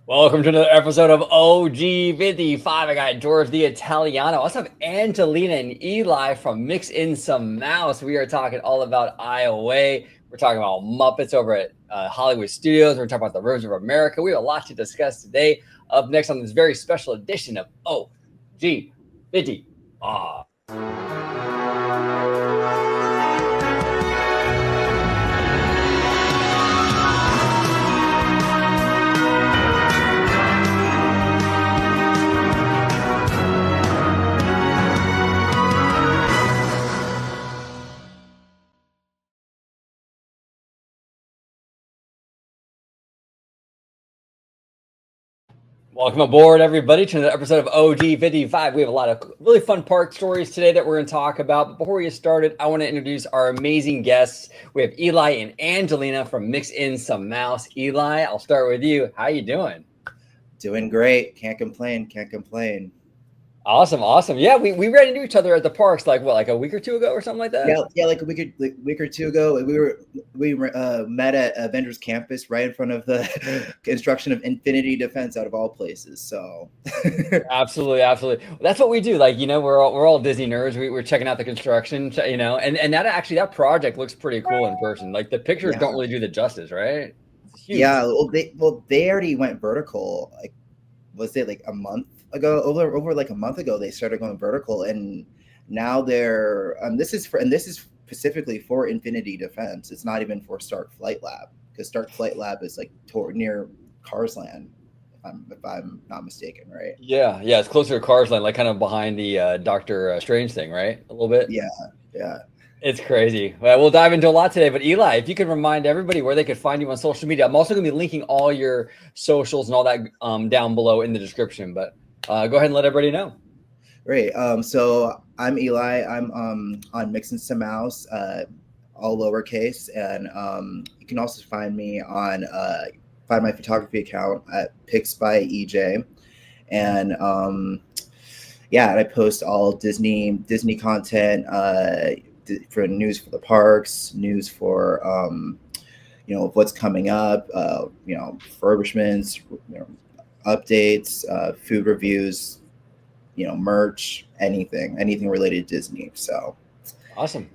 Welcome to another episode of OG55. I got George the Italiano. I also have Angelina and Eli from Mixinsomemouse. We are talking all about IOA. We're talking about Muppets over at Hollywood Studios. We're talking about the Rivers of America. We have a lot to discuss today. Up next on this very special edition of OG55. Welcome aboard, everybody, to another episode of OG55. We have a lot of really fun park stories today that we're going to talk about. But before we get started, I want to introduce our amazing guests. We have Eli and Angelina from Mixinsomemouse. Eli, I'll start with you. How you doing? Doing great. Can't complain. Can't complain. Awesome. Yeah, we ran into each other at the parks like a week or two ago or something like that. Yeah, like a week or two ago. We met at Avengers Campus right in front of the construction of Infinity Defense, out of all places. So absolutely. That's what we do. Like, we're all Disney nerds. We're checking out the construction, and that project looks pretty cool in person. Like the pictures don't really do the justice, right? It's huge. Yeah, they already went vertical. Like, was it like a month ago? Over like a month ago, they started going vertical, and now they're this is specifically for Infinity Defense. It's not even for Stark Flight Lab, because Stark Flight Lab is like near Cars Land, if I'm not mistaken, right? Yeah, it's closer to Cars Land, like kind of behind the Doctor Strange thing, right? A little bit. Yeah. It's crazy. Well, we'll dive into a lot today, but Eli, if you could remind everybody where they could find you on social media. I'm also going to be linking all your socials and all that down below in the description, but go ahead and let everybody know. Great. So I'm Eli. I'm on Mixinsomemouse, all lowercase, and you can also find me on find my photography account at Pics by EJ, and and I post all Disney content, for news for the parks, news for what's coming up, refurbishments, updates, food reviews, merch, anything related to Disney. So awesome.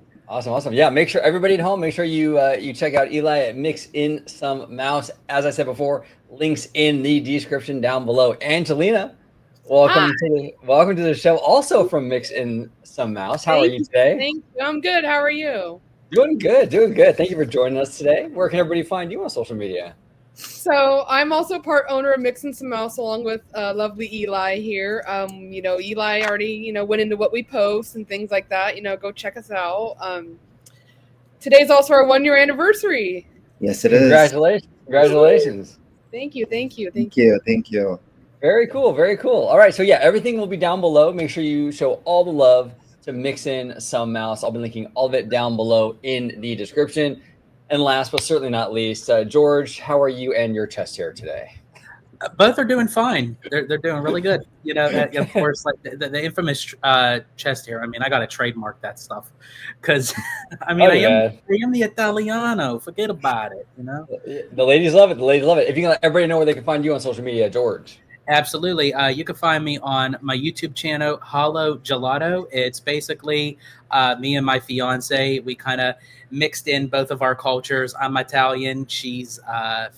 Yeah, make sure everybody at home, make sure you check out Eli at Mixinsomemouse. As I said before, links in the description down below. Angelina, welcome to the show, also from Mixinsomemouse. How are you today? Thank you. I'm good. How are you? Doing good. Thank you for joining us today. Where can everybody find you on social media? So I'm also part owner of Mixinsomemouse, along with lovely Eli here. Eli already went into what we post and things like that. Go check us out. Today's also our 1 year anniversary. Yes, it is. Congratulations. Thank you. Very cool. All right, so yeah, everything will be down below. Make sure you show all the love to Mixinsomemouse. I'll be linking all of it down below in the description. And last but certainly not least, George, how are you and your chest hair today? Both are doing fine. They're doing really good. Of course, like the infamous chest hair. I mean, I got to trademark that stuff because, I am the Italiano. Forget about it. The ladies love it. If you can let everybody know where they can find you on social media, George. Absolutely. You can find me on my YouTube channel, Hollow Gelato. It's basically me and my fiance. We kind of mixed in both of our cultures. I'm Italian. She's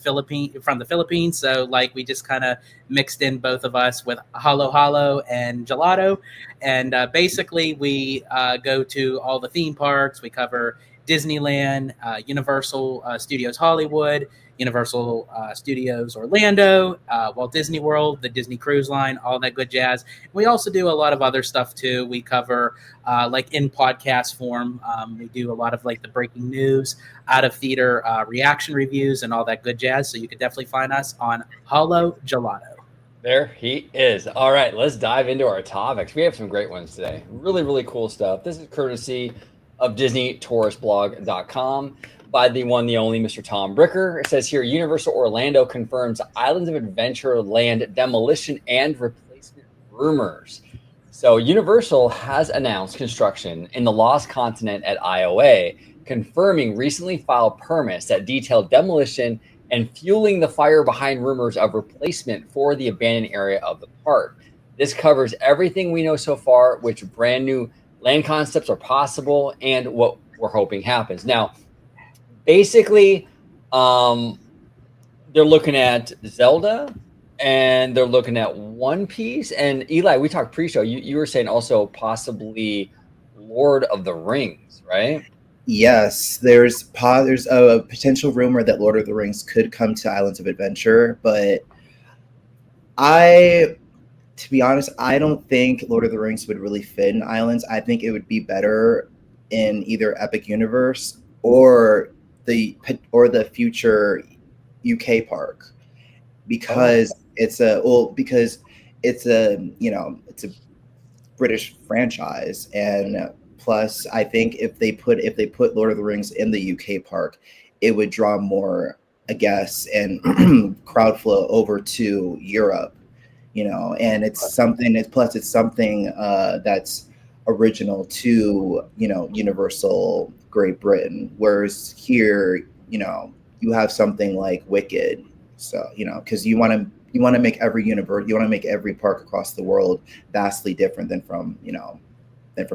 from the Philippines. So we just kind of mixed in both of us with Hollow and Gelato. And basically we go to all the theme parks. We cover Disneyland, Universal Studios Hollywood, Universal Studios Orlando, Walt Disney World, the Disney Cruise Line, all that good jazz. We also do a lot of other stuff too. We cover in podcast form. We do a lot of the breaking news, out of theater reaction reviews, and all that good jazz. So you can definitely find us on Hollow Gelato. There he is. All right, let's dive into our topics. We have some great ones today. Really cool stuff. This is courtesy of DisneyTouristBlog.com. by the one, the only Mr. Tom Bricker. It says here, Universal Orlando confirms Islands of Adventureland demolition and replacement rumors. So Universal has announced construction in the Lost Continent at IOA, confirming recently filed permits that detail demolition and fueling the fire behind rumors of replacement for the abandoned area of the park. This covers everything we know so far, which brand new land concepts are possible, and what we're hoping happens. Now, basically, they're looking at Zelda, and they're looking at One Piece. And Eli, we talked pre-show. You were saying also possibly Lord of the Rings, right? Yes, there's a potential rumor that Lord of the Rings could come to Islands of Adventure, but to be honest, I don't think Lord of the Rings would really fit in Islands. I think it would be better in either Epic Universe or the future UK park, because it's a it's a British franchise, and plus I think if they put Lord of the Rings in the UK park, it would draw more, I guess, and crowd flow over to Europe, and it's something that's original to Universal Great Britain, whereas here you have something like Wicked, so because you want to make every park across the world vastly different than from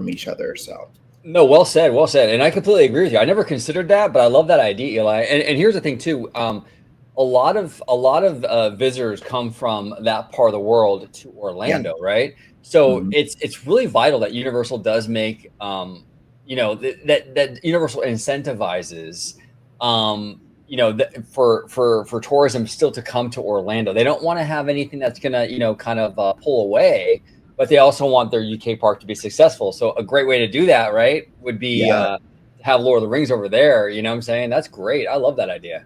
each other. So no, well said, and I completely agree with you. I never considered that, but I love that idea, Eli. And here's the thing too. A lot of visitors come from that part of the world to Orlando, right? So it's really vital that Universal does make that Universal incentivizes for tourism still to come to Orlando. They don't want to have anything that's gonna kind of pull away, but they also want their UK park to be successful. So a great way to do that, right, would be have Lord of the Rings over there. You know what I'm saying? That's great. I love that idea.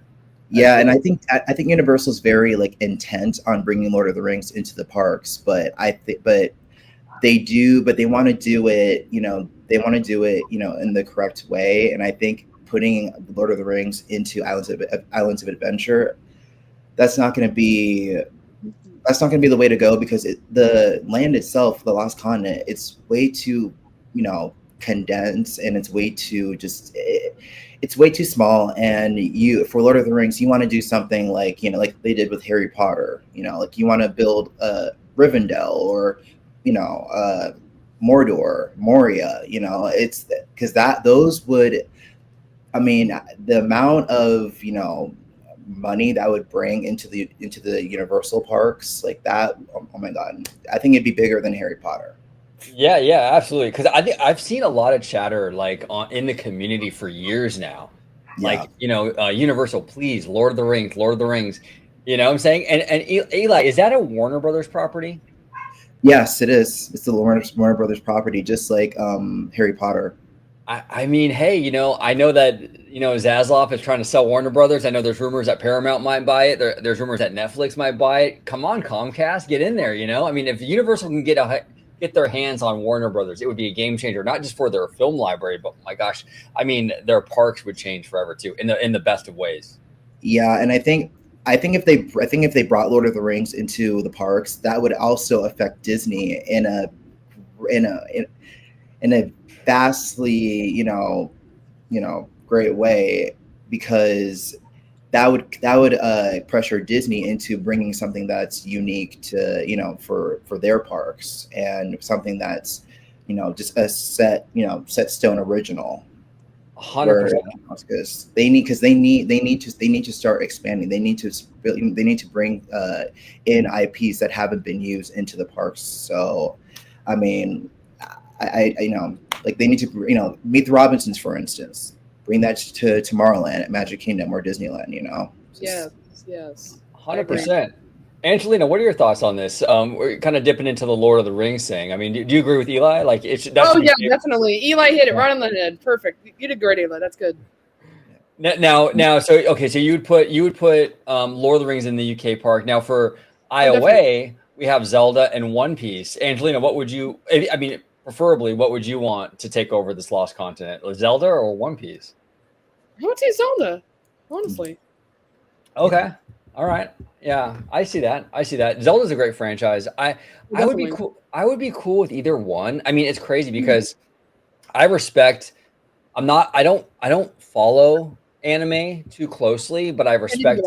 Yeah, and I think Universal's very intent on bringing Lord of the Rings into the parks, but they want to do it, in the correct way. And I think putting Lord of the Rings into Islands of Adventure, that's not going to be the way to go, because the land itself, the Lost Continent, it's way too condensed, and it's way too small. And for Lord of the Rings, you want to do something like they did with Harry Potter. You want to build Rivendell, or Mordor, Moria. It's because those would, the amount of money that would bring into the Universal parks like that. Oh my God, I think it'd be bigger than Harry Potter. Yeah, absolutely. Because I think I've seen a lot of chatter in the community for years now. Universal, please, Lord of the Rings, Lord of the Rings. You know what I'm saying? And Eli, is that a Warner Brothers property? Yes, it is. It's the Warner Brothers property, just like Harry Potter. I mean, hey, I know that Zaslav is trying to sell Warner Brothers. I know there's rumors that Paramount might buy it. There's rumors that Netflix might buy it. Come on, Comcast, get in there. If Universal can get their hands on Warner Brothers, it would be a game changer, not just for their film library, but my gosh, their parks would change forever too, in the best of ways. Yeah, and I think if they brought Lord of the Rings into the parks, that would also affect Disney in a vastly great way, because that would pressure Disney into bringing something that's unique to for their parks, and something that's just a set stone original. 100%. Because they need to start expanding. They need to bring in IPs that haven't been used into the parks. So I they need to Meet the Robinsons, for instance, bring that to Tomorrowland at Magic Kingdom or Disneyland. Yes 100%. Angelina, what are your thoughts on this? We're kind of dipping into the Lord of the Rings thing. Do you agree with Eli? Definitely. Eli hit it right on the head. Perfect. You did great, Eli. That's good. Now, so you would put Lord of the Rings in the UK park. Now for IOA, we have Zelda and One Piece. Angelina, what would you? Preferably, what would you want to take over this lost continent? Zelda or One Piece? I would say Zelda, honestly. Okay. All right. Yeah, I see that. Zelda's a great franchise. I would be cool. I would be cool with either one. It's crazy because I respect. I don't follow anime too closely, but I respect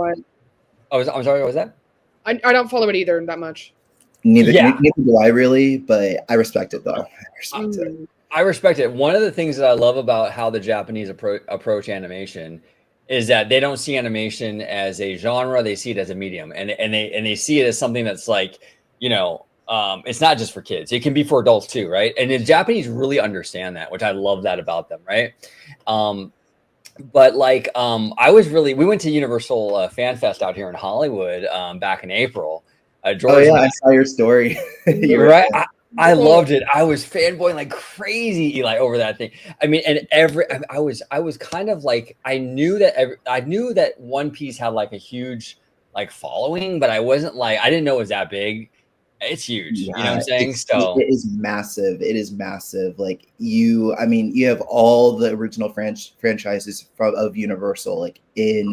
I'm sorry, what was that? I don't follow it either that much. Neither Yeah. do I really, but I respect it though. I respect it. I respect it. One of the things that I love about how the Japanese approach animation is that they don't see animation as a genre; they see it as a medium, and they see it as something that's like, it's not just for kids; it can be for adults too, right? And the Japanese really understand that, which I love that about them, right? But like, we went to Universal Fan Fest out here in Hollywood back in April. George, I saw your story. right? I loved it. I was fanboying like crazy, Eli, over that thing. I mean, and I was kind of like, I knew that One Piece had like a huge like following, but I wasn't like, I didn't know it was that big. It's huge. You know what I'm saying? So it is massive. It is massive. Like you have all the original franchises of Universal, like in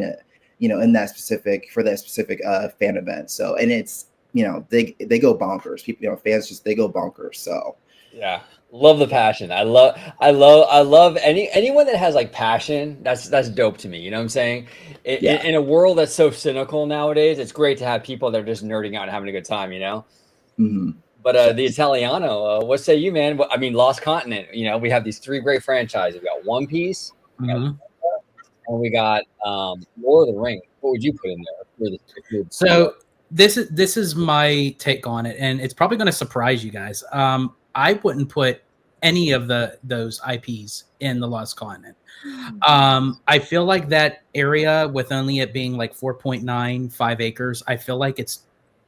that specific fan event. So, and it's, they go bonkers. People, fans they go bonkers. So yeah, love the passion. I love anyone that has like passion. That's dope to me. You know what I'm saying? In a world that's so cynical nowadays, it's great to have people that are just nerding out and having a good time. Mm-hmm. But the Italiano, what say you, man? I mean, Lost Continent. We have these three great franchises. We got One Piece, and we got Lord of the Rings. What would you put in there? So this is my take on it, and it's probably going to surprise you guys. I wouldn't put any of those IPs in the Lost Continent. I feel like that area, with only it being like 4.95 acres, I feel like it's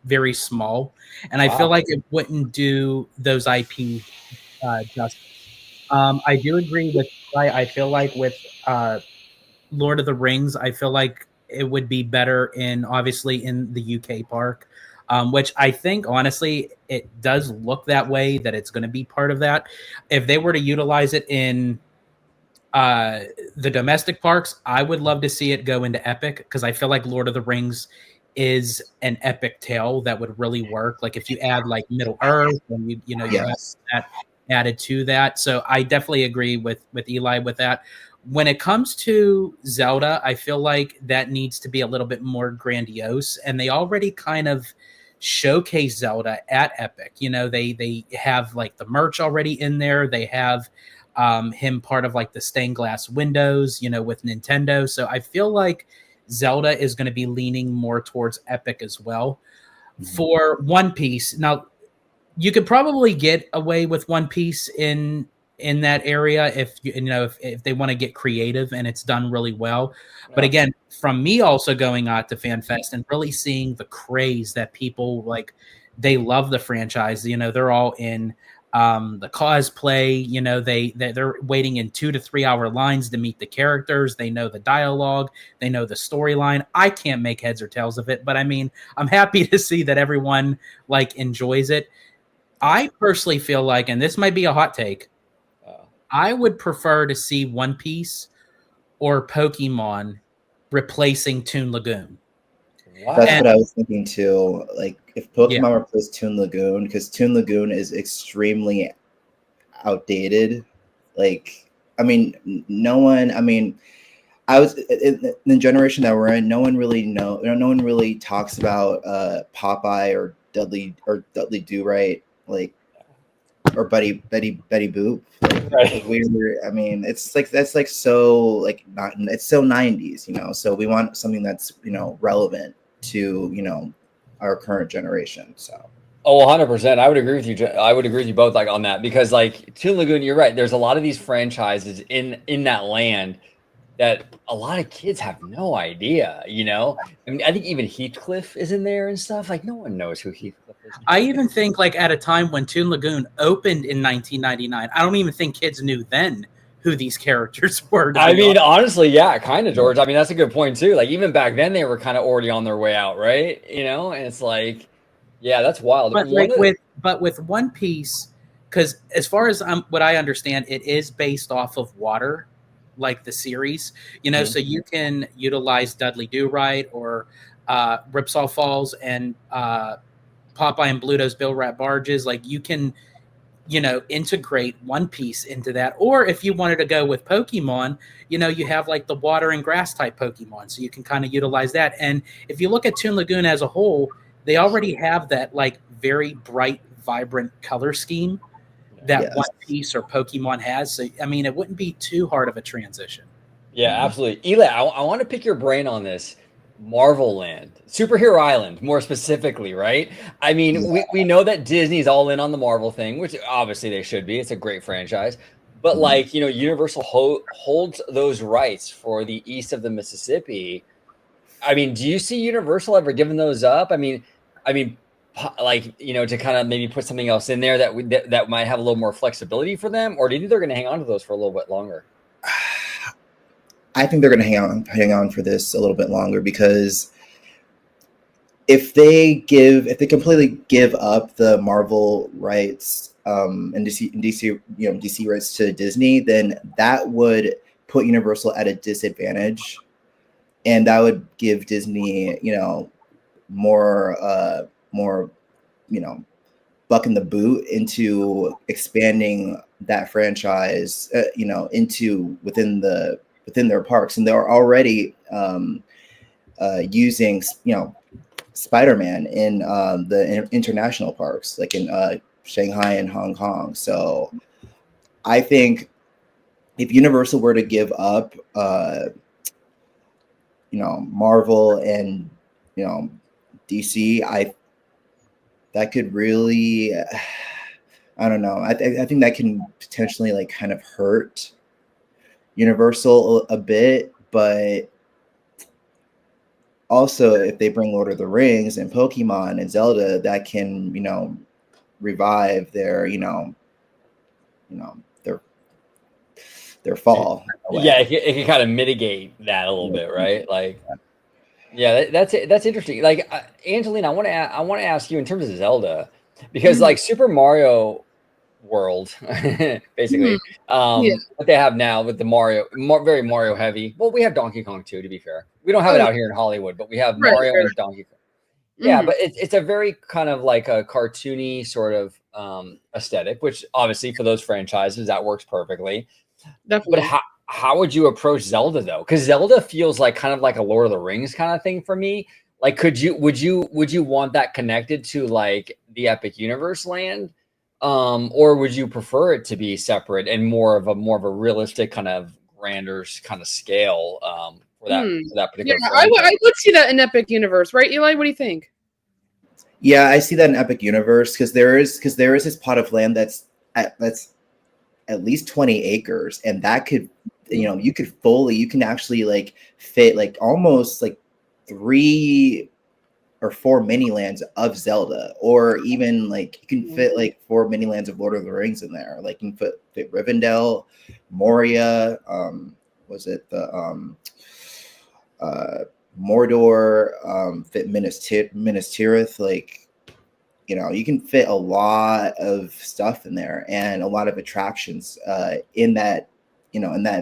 very small, and I feel like it wouldn't do those IP justice. I do agree with. I feel like with Lord of the Rings, I feel like it would be better obviously in the UK park, which I think honestly it does look that way, that it's going to be part of that. If they were to utilize it in the domestic parks, I would love to see it go into Epic, because I feel like Lord of the Rings is an epic tale that would really work. Like if you add like Middle Earth and you have that added to that. So I definitely agree with Eli with that. When it comes to Zelda, I feel like that needs to be a little bit more grandiose, and they already kind of showcase Zelda at Epic. They have like the merch already in there. They have him part of like the stained glass windows, with Nintendo. So I feel like Zelda is going to be leaning more towards Epic as well. For One Piece, now you could probably get away with One Piece in that area if if they want to get creative and it's done really well. But again, from me also going out to FanFest and really seeing the craze that people like, they love the franchise. They're all in the cosplay. They're waiting in 2 to 3 hour lines to meet the characters. They know the dialogue, they know the storyline. I can't make heads or tails of it, but I mean, I'm happy to see that everyone like enjoys it. I personally feel like, and this might be a hot take, I would prefer to see One Piece or Pokemon replacing Toon Lagoon. That's what I was thinking too. Like if Pokemon replaced Toon Lagoon, because Toon Lagoon is extremely outdated. Like, I mean, no one. I mean, I was in the generation that we're in. No one really talks about Popeye or Dudley Do Right, like, or Betty Boop. Like, I mean, it's like that's like so like not. It's so 90s, So we want something that's relevant to our current generation. So. Oh, 100%. I would agree with you. I would agree with you both like on that, because like Toon Lagoon, you're right. There's a lot of these franchises in that land that a lot of kids have no idea. I mean, I think even Heathcliff is in there and stuff. Like no one knows who Heathcliff is. I even think like at a time when Toon Lagoon opened in 1999, I don't even think kids knew then who these characters were. I mean, honestly, yeah, kind of, George. I mean, that's a good point too. Like even back then, they were kind of already on their way out, right? And it's like, yeah, that's wild. But with One Piece, because as far as what I understand, it is based off of water, like the series. So you can utilize Dudley Do Right or Ripsaw Falls and Popeye and Bluto's Bill Rat barges. Like you can integrate One Piece into that. Or if you wanted to go with Pokemon, you have like the water and grass type Pokemon, so you can kind of utilize that. And if you look at Toon Lagoon as a whole, they already have that like very bright, vibrant color scheme that One Piece or Pokemon has. So, I mean, it wouldn't be too hard of a transition. Yeah, absolutely. Eli, I want to pick your brain on this. Marvel Land, Superhero Island, more specifically, right? I mean, we know that Disney's all in on the Marvel thing, which obviously they should be. It's a great franchise. But like, Universal holds those rights for the east of the Mississippi. I mean, do you see Universal ever giving those up? I mean, like, to kind of maybe put something else in there that might have a little more flexibility for them, or do you think they're going to hang on to those for a little bit longer? I think they're going to hang on for this a little bit longer, because if they completely give up the Marvel rights and DC rights to Disney, then that would put Universal at a disadvantage, and that would give Disney more buck in the boot into expanding that franchise into within their parks. And they're already using Spider-Man in the international parks, like in Shanghai and Hong Kong. So I think if Universal were to give up Marvel and DC, that could really, I don't know. I think that can potentially like kind of hurt Universal a bit, but also if they bring Lord of the Rings and Pokemon and Zelda, that can revive their their fall. Yeah, it can kind of mitigate that a little bit, right? Like, yeah, that's interesting. Like, Angelina, I want to ask you in terms of Zelda, because like Super Mario World, basically, what they have now with the very Mario heavy. Well, we have Donkey Kong too, to be fair. We don't have it out here in Hollywood, but we have Mario and Donkey Kong. Yeah, but it's a very kind of like a cartoony sort of aesthetic, which obviously for those franchises that works perfectly. Definitely. But how would you approach Zelda though? Because Zelda feels like kind of like a Lord of the Rings kind of thing for me. Like, would you want that connected to like the Epic Universe land, or would you prefer it to be separate and more of a realistic kind of grander kind of scale for that particular? Yeah, I would see that in Epic Universe, right, Eli? What do you think? Yeah, I see that in Epic Universe, because there is this plot of land that's at least 20 acres, and that could, you can actually like fit like almost like 3 or 4 mini lands of Zelda, or even like you can fit like 4 mini lands of Lord of the Rings in there. Like you can fit Rivendell, Moria, was it the Mordor, fit Minas Tirith, like you can fit a lot of stuff in there and a lot of attractions in that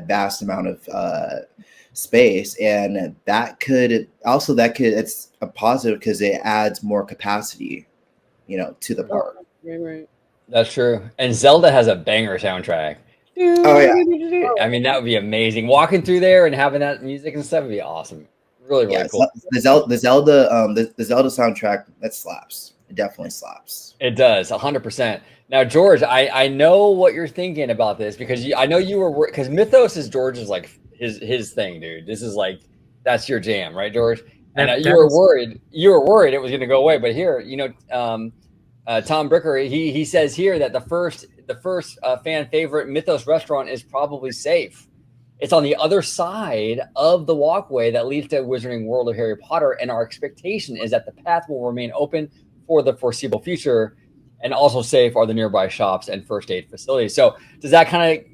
vast amount of space. And it's a positive because it adds more capacity to the park. Right. That's true. And Zelda has a banger soundtrack. Oh yeah, I mean, that would be amazing. Walking through there and having that music and stuff would be awesome. Really cool. The Zelda soundtrack, that slaps. It definitely slaps. It does, 100%. Now, George, I know what you're thinking about this, because I know you were, because Mythos is George's like his thing, dude. This is like, that's your jam, right, George? And you were worried it was going to go away, but here, Tom Bricker, he says here that the first fan favorite Mythos restaurant is probably safe. It's on the other side of the walkway that leads to Wizarding World of Harry Potter, and our expectation is that the path will remain open for the foreseeable future, and also safe are the nearby shops and first aid facilities. So does that kind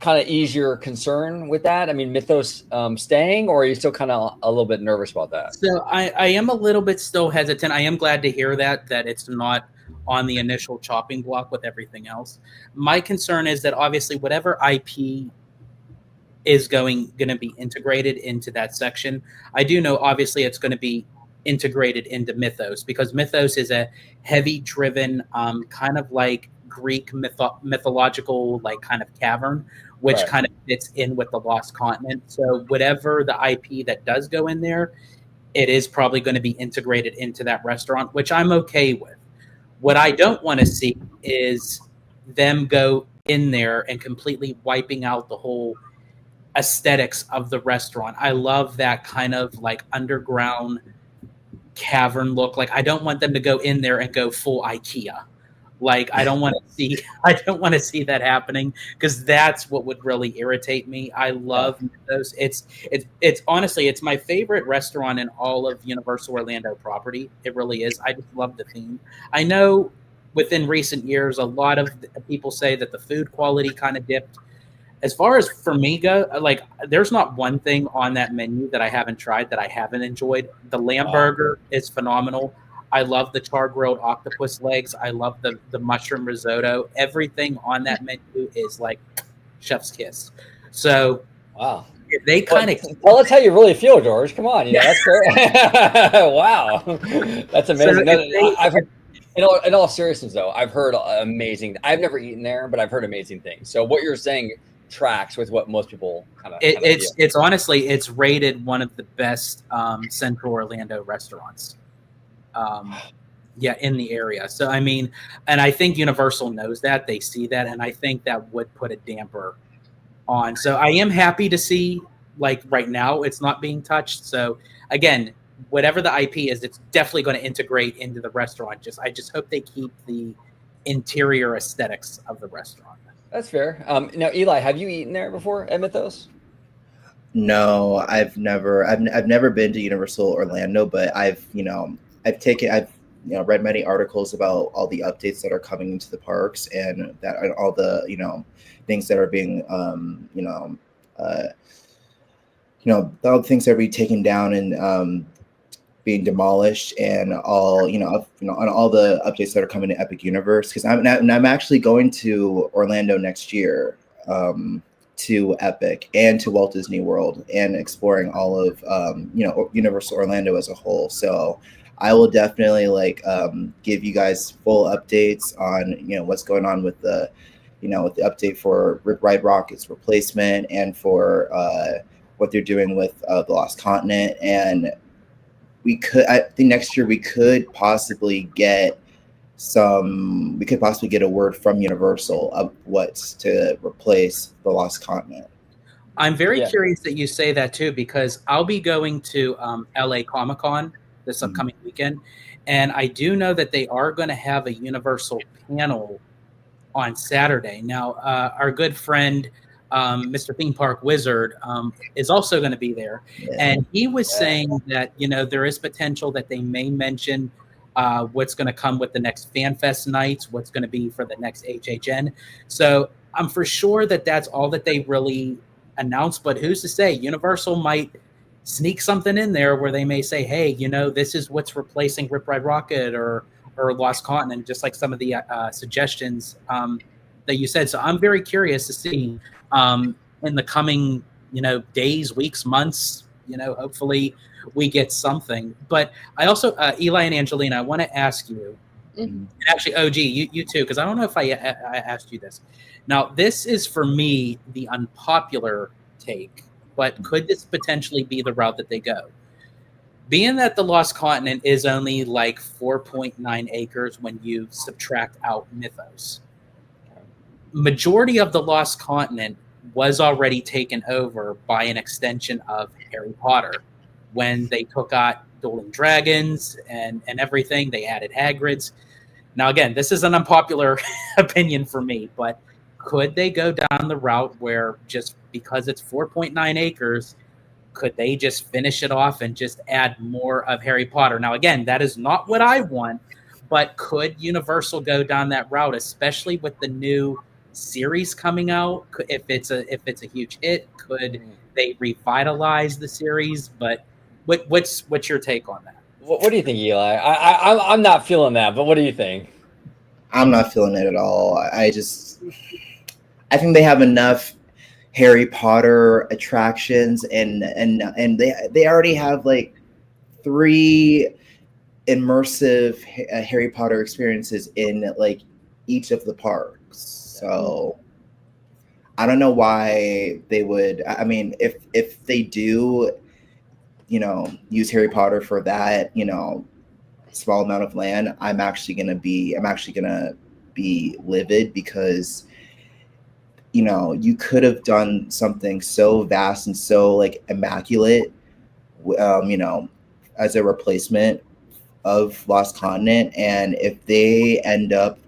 of ease your concern with that? I mean, Mythos staying, or are you still kind of a little bit nervous about that? So I am a little bit still hesitant. I am glad to hear that it's not on the initial chopping block with everything else. My concern is that obviously whatever IP is going to be integrated into that section, I do know obviously it's going to be integrated into Mythos, because Mythos is a heavy driven kind of like Greek mythological like kind of cavern, which Right. kind of fits in with the Lost Continent. So whatever the IP that does go in there, it is probably going to be integrated into that restaurant, which I'm okay with. What I don't want to see is them go in there and completely wiping out the whole aesthetics of the restaurant. I love that kind of like underground cavern look. Like I don't want them to go in there and go full IKEA. Like I don't want to see that happening, because that's what would really irritate me. I love Mythos. It's honestly, it's my favorite restaurant in all of Universal Orlando property. It really is. I just love the theme. I know within recent years, a lot of people say that the food quality kind of dipped. As far as for me go, like there's not one thing on that menu that I haven't tried that I haven't enjoyed. The lamb burger is phenomenal. I love the char-grilled octopus legs. I love the mushroom risotto. Everything on that menu is like chef's kiss. So Wow. they kind of tell us how you really feel, George. Come on, that's great. Wow, that's amazing. I've heard, in all seriousness, though, I've heard amazing. I've never eaten there, but I've heard amazing things. So what you're saying tracks with what most people kind of. It's honestly, it's rated one of the best Central Orlando restaurants. In the area. So I mean, and I think Universal knows that, they see that, and I think that would put a damper on. So I am happy to see, like right now, it's not being touched. So again, whatever the IP is, it's definitely going to integrate into the restaurant. I just hope they keep the interior aesthetics of the restaurant. That's fair. Now, Eli, have you eaten there before at Mythos? No, I've never been to Universal Orlando, but I've read many articles about all the updates that are coming into the parks, and that all the things that are being all the things that are being taken down and being demolished, and all on all the updates that are coming to Epic Universe, because I'm actually going to Orlando next year, to Epic and to Walt Disney World, and exploring all of Universal Orlando as a whole. So I will definitely give you guys full updates on what's going on with the with the update for Rip Ride Rocket's replacement, and for what they're doing with the Lost Continent. And I think next year we could possibly get a word from Universal of what's to replace the Lost Continent. I'm very curious that you say that too, because I'll be going to LA Comic-Con this upcoming weekend, and I do know that they are going to have a Universal panel on Saturday. Now, our good friend, Mr. Theme Park Wizard, is also going to be there, and he was saying that there is potential that they may mention what's going to come with the next FanFest nights, what's going to be for the next HHN. So I'm for sure that that's all that they really announced, but who's to say? Universal might sneak something in there where they may say, hey, this is what's replacing Rip Ride Rocket or Lost Continent, just like some of the suggestions that you said. So I'm very curious to see in the coming days, weeks, months, hopefully we get something. But I also, Eli and Angelina, I want to ask you, and actually, OG, you too, because I don't know if I asked you this. Now, this is for me the unpopular take, but could this potentially be the route that they go? Being that the Lost Continent is only like 4.9 acres when you subtract out Mythos, majority of the Lost Continent was already taken over by an extension of Harry Potter. When they took out Dueling Dragons and everything, they added Hagrid's. Now, again, this is an unpopular opinion for me, but could they go down the route where, just because it's 4.9 acres, could they just finish it off and just add more of Harry Potter? Now, again, that is not what I want, but could Universal go down that route, especially with the new series coming out? If it's a huge hit, could they revitalize the series? But what's your take on that? What do you think, Eli? I'm not feeling that, but what do you think? I'm not feeling it at all. I think they have enough Harry Potter attractions, and they already have like 3 immersive Harry Potter experiences in like each of the parks. So I don't know why they would. I mean, if they do, use Harry Potter for that, small amount of land, I'm actually gonna be livid, because you could have done something so vast and so like immaculate, as a replacement of Lost Continent. And if they end up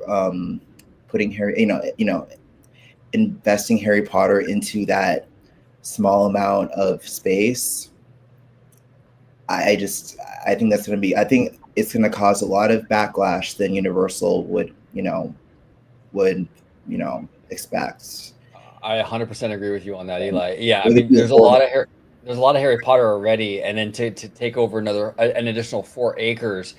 putting Harry, investing Harry Potter into that small amount of space, I think that's going to be, I think it's going to cause a lot of backlash than Universal would expect. I 100% agree with you on that, Eli. Yeah, I mean, there's a lot of Harry Potter already, and then to take over an additional 4 acres,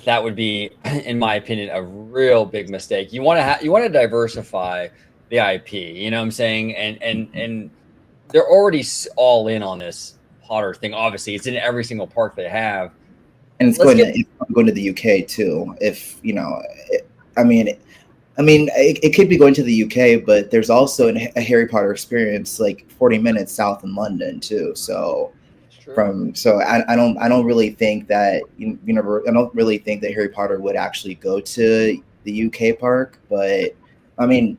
that would be, in my opinion, a real big mistake. You want to diversify the IP, you know what I'm saying? And they're already all in on this Potter thing. Obviously, it's in every single park they have, and it's going to the UK too. If it could be going to the UK, but there's also a Harry Potter experience like 40 minutes south in London too. So I don't really think that I don't really think that Harry Potter would actually go to the UK park. But I mean,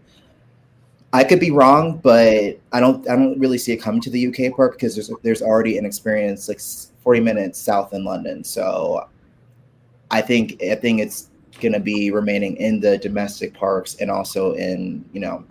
I could be wrong, but I don't really see it coming to the UK park, because there's already an experience like 40 minutes south in London. So I think it's going to be remaining in the domestic parks and also in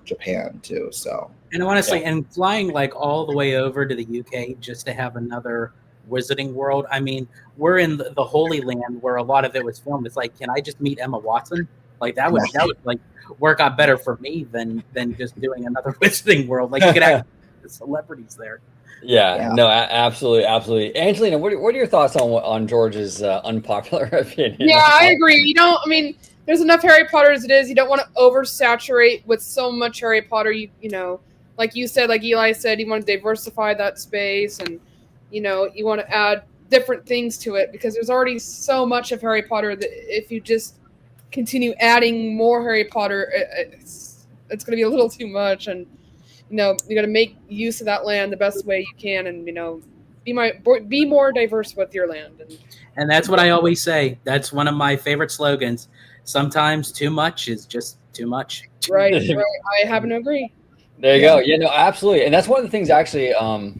Japan too. So, and honestly, and flying like all the way over to the UK just to have another Wizarding World. I mean, we're in the Holy Land where a lot of it was filmed. It's like, can I just meet Emma Watson? Like that would like work out better for me than just doing another Wizarding World. Like you could have the celebrities there. Yeah, no, absolutely. Angelina, what are your thoughts on George's unpopular opinion? Yeah, I agree. I mean, there's enough Harry Potter as it is. You don't want to oversaturate with so much Harry Potter. You like you said, like Eli said, you want to diversify that space, and you want to add different things to it, because there's already so much of Harry Potter that if you just continue adding more Harry Potter, it's going to be a little too much. And you got to make use of that land the best way you can, and be more diverse with your land. And that's what I always say. That's one of my favorite slogans. Sometimes too much is just too much. Right. I happen to agree. There you go. Yeah, no, absolutely. And that's one of the things actually, to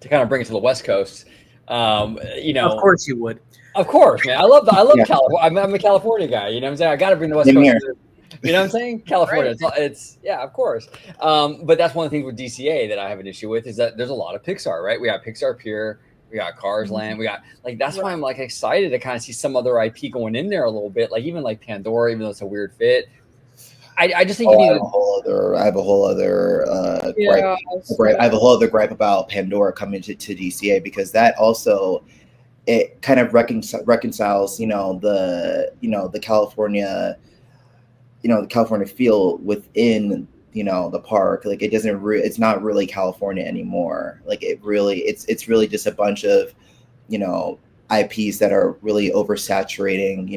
kind of bring it to the West Coast. Of course you would. Of course, man. I love California. I'm a California guy. You know what I'm saying? I got to bring the West Coast. You know what I'm saying? California. Right. It's yeah, of course. But that's one of the things with DCA that I have an issue with, is that there's a lot of Pixar, right? We got Pixar Pier, we got Cars Land, we got that's why I'm like excited to kind of see some other IP going in there a little bit, like even like Pandora, even though it's a weird fit. I just think I have a whole other gripe about Pandora coming to DCA, because that also, it kind of reconciles the California the California feel within the park. Like it doesn't it's not really California anymore. Like it's really just a bunch of IPs that are really oversaturating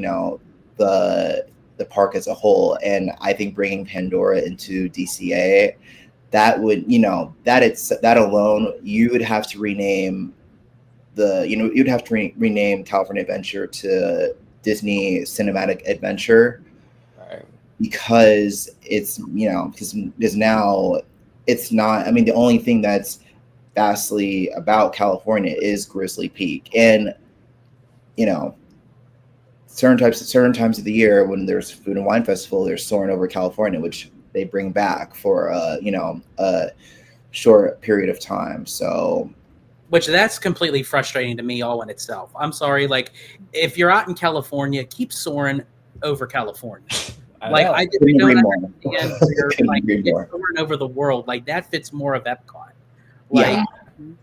the park as a whole. And I think bringing Pandora into DCA, that would that alone, you would have to rename rename California Adventure to Disney Cinematic Adventure, because it's because now it's not. I mean, the only thing that's vastly about California is Grizzly Peak, and certain times of the year when there's Food and Wine Festival, there's Soaring Over California, which they bring back for a short period of time. So, which that's completely frustrating to me all in itself. I'm sorry, like if you're out in California, keep soaring over California. I just don't understand soaring over the world. Like that fits more of Epcot. Like,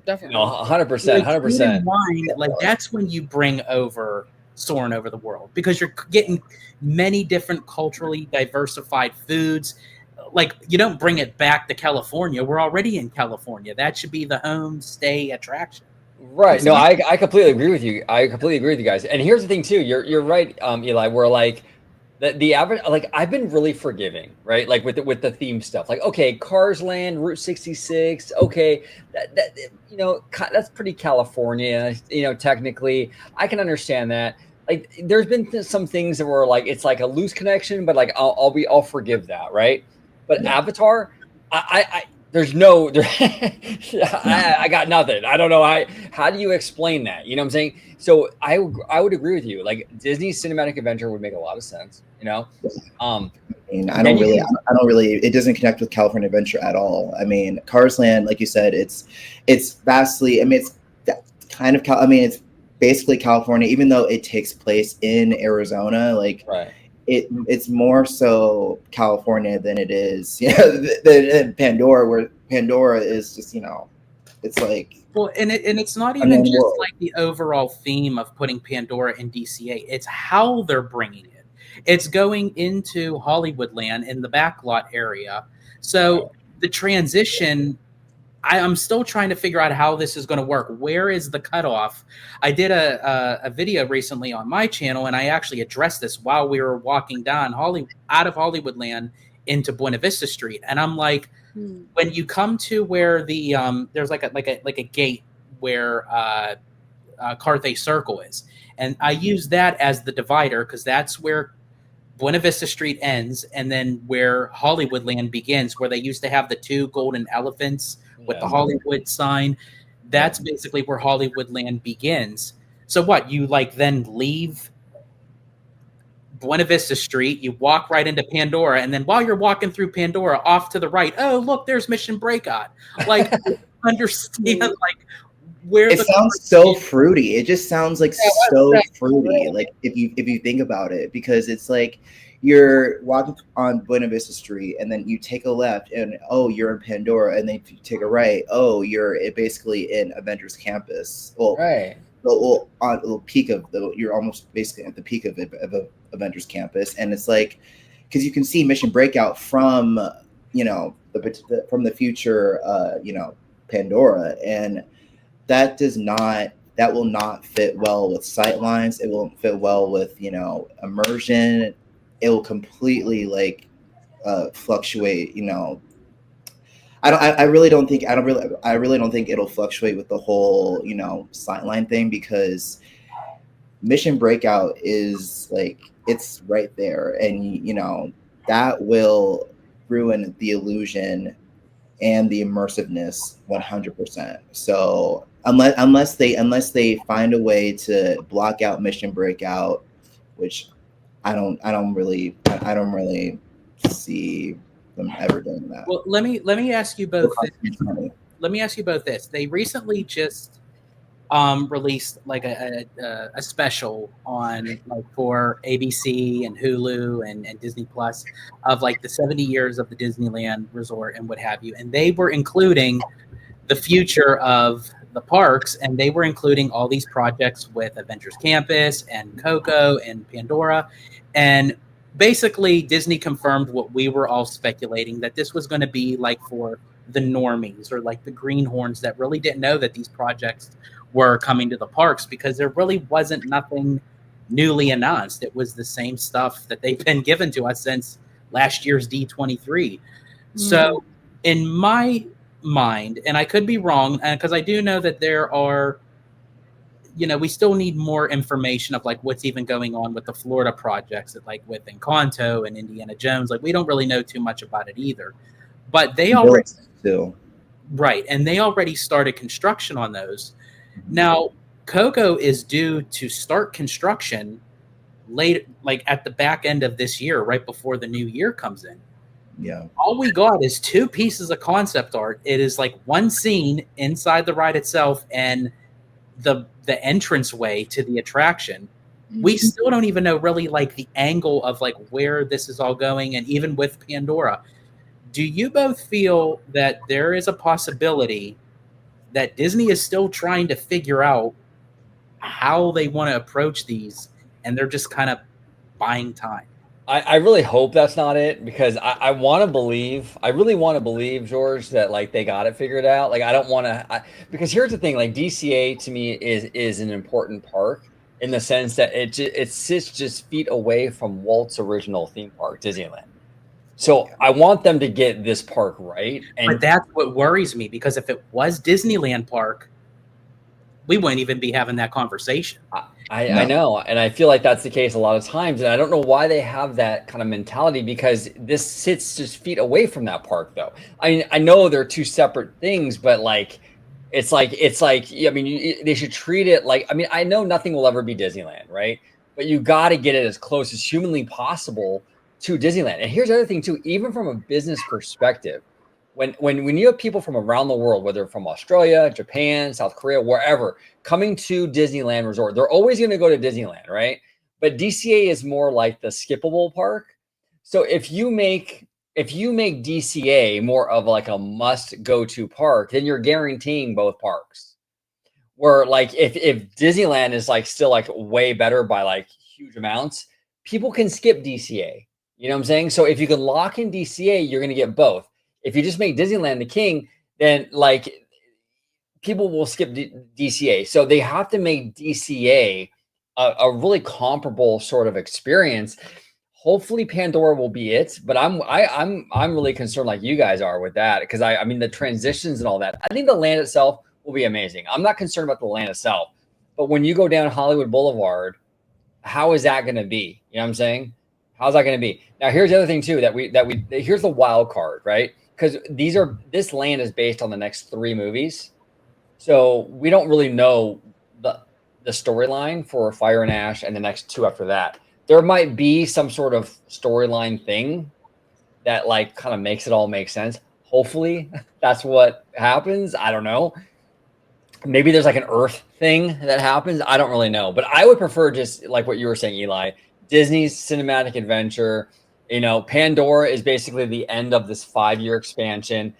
definitely. No, 100%, 100%. Like that's when you bring over soaring over the world, because you're getting many different culturally diversified foods. Like you don't bring it back to California. We're already in California. That should be the homestay attraction. Right. No, I completely agree with you. I completely agree with you guys. And here's the thing too. You're right, Eli. We're like, the average, like I've been really forgiving, right? Like with the theme stuff, like okay, Cars Land, Route 66, okay, that you know that's pretty California, you know, technically I can understand that. Like there's been some things that were like it's like a loose connection, but like I'll forgive that, right? But Yeah. Avatar, I there's no I got nothing. I don't know how do you explain that? You know what I'm saying? So I would agree with you. Like Disney's cinematic adventure would make a lot of sense, you know. I mean, I don't really, it doesn't connect with California Adventure at all. I mean, Cars Land, like you said, it's vastly, I mean, it's kind of, I mean, it's basically California, even though it takes place in Arizona, like right. It's more so California than it is, you know, than Pandora, where Pandora is just, you know, it's like, well, and it's not even just like the overall theme of putting Pandora in DCA. It's how they're bringing it. It's going into Hollywood Land in the backlot area. So the transition, I'm still trying to figure out how this is going to work. Where is the cutoff? I did a video recently on my channel, and I actually addressed this while we were walking down out of Hollywood Land into Buena Vista Street, and I'm like, when you come to where the there's like a gate where Carthay Circle is, and I use that as the divider because that's where Buena Vista Street ends, and then where Hollywood Land begins, where they used to have the two golden elephants with the Hollywood sign. That's basically where Hollywood Land begins. So what, you like then leave Buena Vista Street, you walk right into Pandora, and then while you're walking through Pandora, off to the right, oh look, there's Mission Breakout. Like, understand like where it sounds so fruity. It just sounds like so fruity. Like if you think about it, because it's like you're walking on Buena Vista Street, and then you take a left, and oh, you're in Pandora, and then if you take a right, oh, you're basically in Avengers Campus. Well, right. Well, on the peak of you're almost basically at the peak of Avengers Campus, and it's like because you can see Mission Breakout from you know from the future, you know, Pandora, and that will not fit well with sightlines. It won't fit well with, you know, immersion. It will completely like fluctuate, you know. I really don't think it'll fluctuate with the whole, you know, sightline thing, because Mission Breakout is like it's right there, and you know that will ruin the illusion and the immersiveness 100%. So unless they find a way to block out Mission Breakout, which I don't really see them ever doing that. Well, let me ask you both. Let me ask you both this. They recently just released like a special on like for ABC and Hulu and Disney Plus of like the 70 years of the Disneyland Resort and what have you. And they were including the future of the parks, and they were including all these projects with Avengers Campus and Coco and Pandora. And basically Disney confirmed what we were all speculating, that this was going to be like for the normies or like the greenhorns that really didn't know that these projects were coming to the parks, because there really wasn't nothing newly announced. It was the same stuff that they've been given to us since last year's D23. So in my mind, and I could be wrong, because I do know that there are, you know, we still need more information of like what's even going on with the Florida projects, that like with Encanto and Indiana Jones. Like we don't really know too much about it either, but they already still right, and they already started construction on those. Now Coco is due to start construction late, like at the back end of this year, right before the new year comes in. Yeah. All we got is 2 pieces of concept art. It is like one scene inside the ride itself and the entranceway to the attraction. We still don't even know really like the angle of like where this is all going. And even with Pandora, do you both feel that there is a possibility that Disney is still trying to figure out how they want to approach these, and they're just kind of buying time? I really hope that's not it, because I want to believe, I really want to believe, George, that like they got it figured out. Like I don't want to, because here's the thing, like DCA to me is an important park, in the sense that it sits just feet away from Walt's original theme park, Disneyland. So I want them to get this park right. And but that's what worries me, because if it was Disneyland Park, we wouldn't even be having that conversation. I know, and I feel like that's the case a lot of times, and I don't know why they have that kind of mentality, because this sits just feet away from that park, though. I know they're two separate things, but like, it's like I mean, they should treat it like, I mean, I know nothing will ever be Disneyland, right? But you got to get it as close as humanly possible to Disneyland. And here's the other thing too, even from a business perspective, when you have people from around the world, whether from Australia, Japan, South Korea, wherever, coming to Disneyland Resort, they're always going to go to Disneyland, right? But DCA is more like the skippable park. So if you make DCA more of like a must go to park, then you're guaranteeing both parks. Where like if Disneyland is like still like way better by like huge amounts, people can skip DCA. You know what I'm saying? So if you can lock in DCA, you're going to get both. If you just make Disneyland the king, then like people will skip DCA. So they have to make DCA a really comparable sort of experience. Hopefully Pandora will be it, but I'm really concerned like you guys are with that, because I mean the transitions and all that. I think the land itself will be amazing. I'm not concerned about the land itself, but when you go down Hollywood Boulevard, how is that going to be? You know what I'm saying? How's that going to be? Now here's the other thing too, here's the wild card, right? Because this land is based on the next 3 movies, so we don't really know the storyline for Fire and Ash and the next 2 after that. There might be some sort of storyline thing that like kind of makes it all make sense. Hopefully that's what happens. I don't know. Maybe there's like an Earth thing that happens. I don't really know, but I would prefer just like what you were saying, Eli, Disney's cinematic adventure. You know, Pandora is basically the end of this 5-year expansion.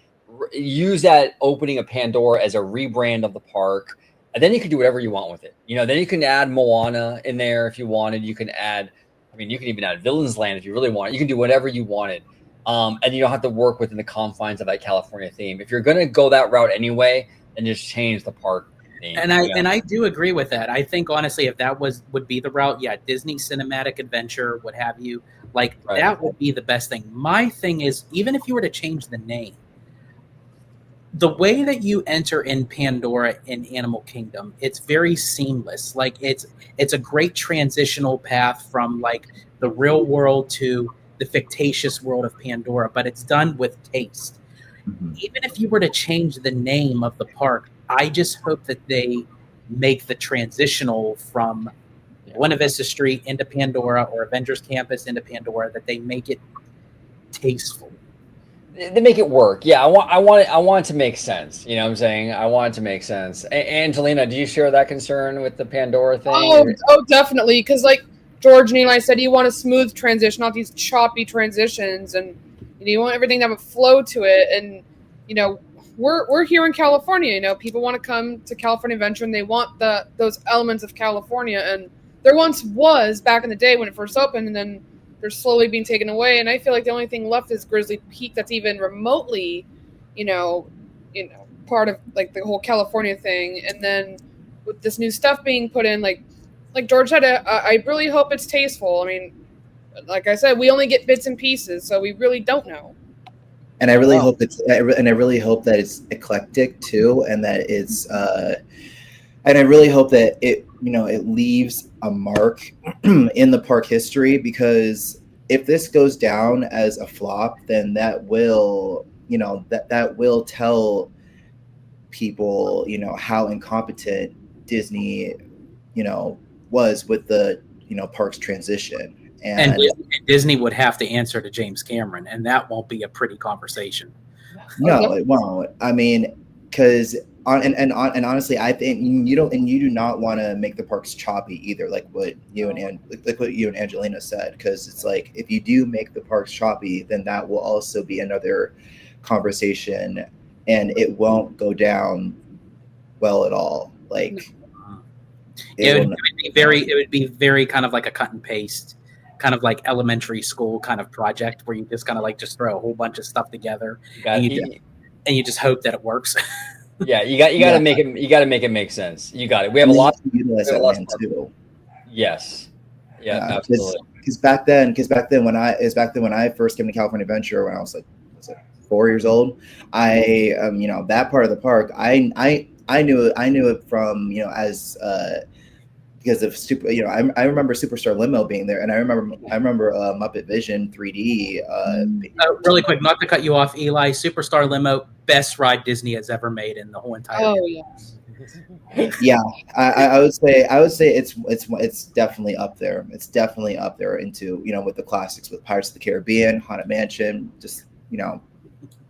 Use that opening of Pandora as a rebrand of the park. And then you can do whatever you want with it. You know, then you can add Moana in there if you wanted. You can add, I mean, you can even add Villain's Land if you really want. You can do whatever you wanted. And you don't have to work within the confines of that California theme. If you're going to go that route anyway, then just change the park theme. And I do agree with that. I think honestly, if that would be the route, yeah, Disney Cinematic Adventure, what have you, like right. That would be the best thing. My thing is, even if you were to change the name, the way that you enter in Pandora in Animal Kingdom, it's very seamless. Like it's a great transitional path from like the real world to the fictitious world of Pandora, but it's done with taste. Mm-hmm. Even if you were to change the name of the park, I just hope that they make the transitional from Buena Vista Street into Pandora or Avengers Campus into Pandora, that they make it tasteful. They make it work. Yeah, I want it to make sense. You know what I'm saying? I want it to make sense. Angelina, do you share that concern with the Pandora thing? Oh, definitely. Because like George and Eli said, you want a smooth transition, not these choppy transitions, and you want everything to have a flow to it. And you know, we're here in California. You know, people want to come to California Adventure, and they want those elements of California. And there once was back in the day when it first opened, and then they're slowly being taken away. And I feel like the only thing left is Grizzly Peak that's even remotely, you know, part of like the whole California thing. And then with this new stuff being put in, like George said, I really hope it's tasteful. I mean, like I said, we only get bits and pieces, so we really don't know. And I really hope that it's eclectic too, and that it's and I really hope that it leaves a mark in the park history, because if this goes down as a flop, then that will tell people, how incompetent Disney, was with the, park's transition. And Disney would have to answer to James Cameron, and that won't be a pretty conversation. No, it won't. I mean, because honestly, I think you do not want to make the parks choppy either, like what you and Angelina said, because it's like if you do make the parks choppy, then that will also be another conversation, and it won't go down well at all. Like it would be very kind of like a cut and paste, kind of like elementary school kind of project where you just kind of like just throw a whole bunch of stuff together and you just hope that it works. Yeah, you got to make it. You got to make it make sense. You got it. We have a lot to utilize that land too. Yes. Yeah, Yeah, absolutely. Because back then when I first came to California Adventure when I was like 4 years old, I that part of the park I knew it from as because of super I remember Superstar Limo being there, and I remember Muppet Vision 3D being there Really too. quick, not to cut you off, Eli. Superstar Limo, best ride Disney has ever made in the whole entire. Oh yeah. Yeah, I would say it's definitely up there. It's definitely up there into with the classics with Pirates of the Caribbean, Haunted Mansion, just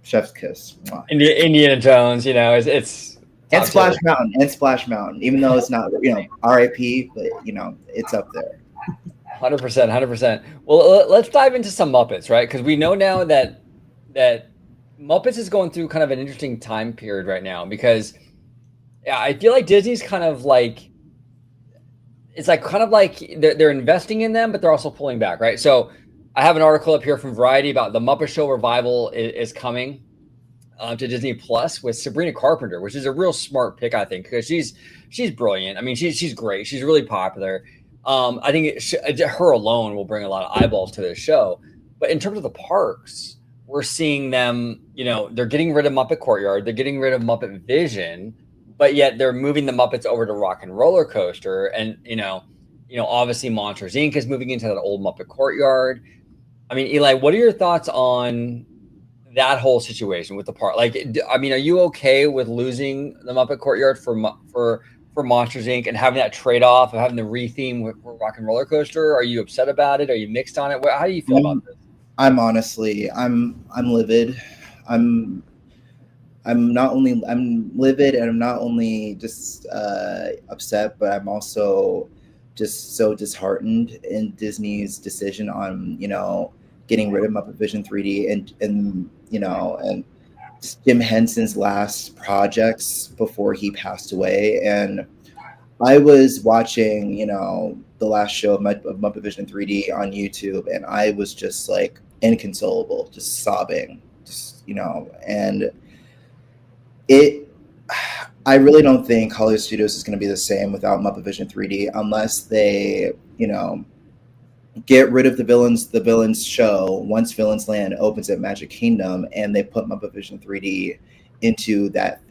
Chef's Kiss. Mwah. Indiana Jones, it's And top Splash tier. Mountain, even though it's not RIP, but it's up there. 100%, 100%. Well, let's dive into some Muppets, right? Because we know now that Muppets is going through kind of an interesting time period right now, because I feel like Disney's kind of like, it's like kind of like they're investing in them, but they're also pulling back, right? So I have an article up here from Variety about the Muppet Show revival is coming to Disney Plus with Sabrina Carpenter, which is a real smart pick, I think, because she's brilliant. I mean, she's great. She's really popular. I think her alone will bring a lot of eyeballs to this show. But in terms of the parks, we're seeing them. They're getting rid of Muppet Courtyard. They're getting rid of Muppet Vision, but yet they're moving the Muppets over to Rock and Roller Coaster. And obviously Monsters Inc. is moving into that old Muppet Courtyard. I mean, Eli, what are your thoughts on that whole situation with the park? Like, I mean, are you okay with losing the Muppet Courtyard for Monsters Inc. and having that trade off of having the retheme with Rock and Roller Coaster? Are you upset about it? Are you mixed on it? How do you feel about this? I'm honestly, I'm livid. I'm livid, and I'm not only just upset, but I'm also just so disheartened in Disney's decision on getting rid of Muppet Vision 3D and Jim Henson's last projects before he passed away. And I was watching the last show of Muppet Vision 3D on YouTube, and I was just like inconsolable, just sobbing, and I really don't think Hollywood Studios is going to be the same without Muppet Vision 3D unless they, get rid of the villains show once Villains Land opens at Magic Kingdom, and they put Muppet Vision 3D into that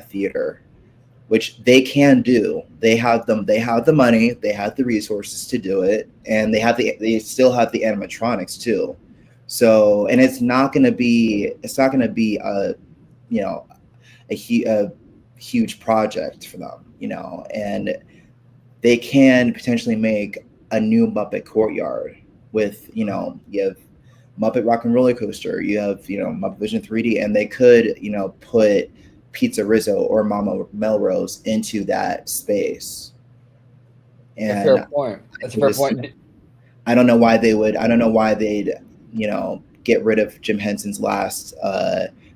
theater, which they can do. They have the money, they have the resources to do it, and they still have the animatronics too. So, and it's not going to be a huge project for them, and they can potentially make a new Muppet Courtyard with, you have Muppet Rock and Roller Coaster, you have, Muppet Vision 3D, and they could, put Pizza Rizzo or Mama Melrose into that space. And That's a fair point. That's a fair point. I don't know why they'd, get rid of Jim Henson's last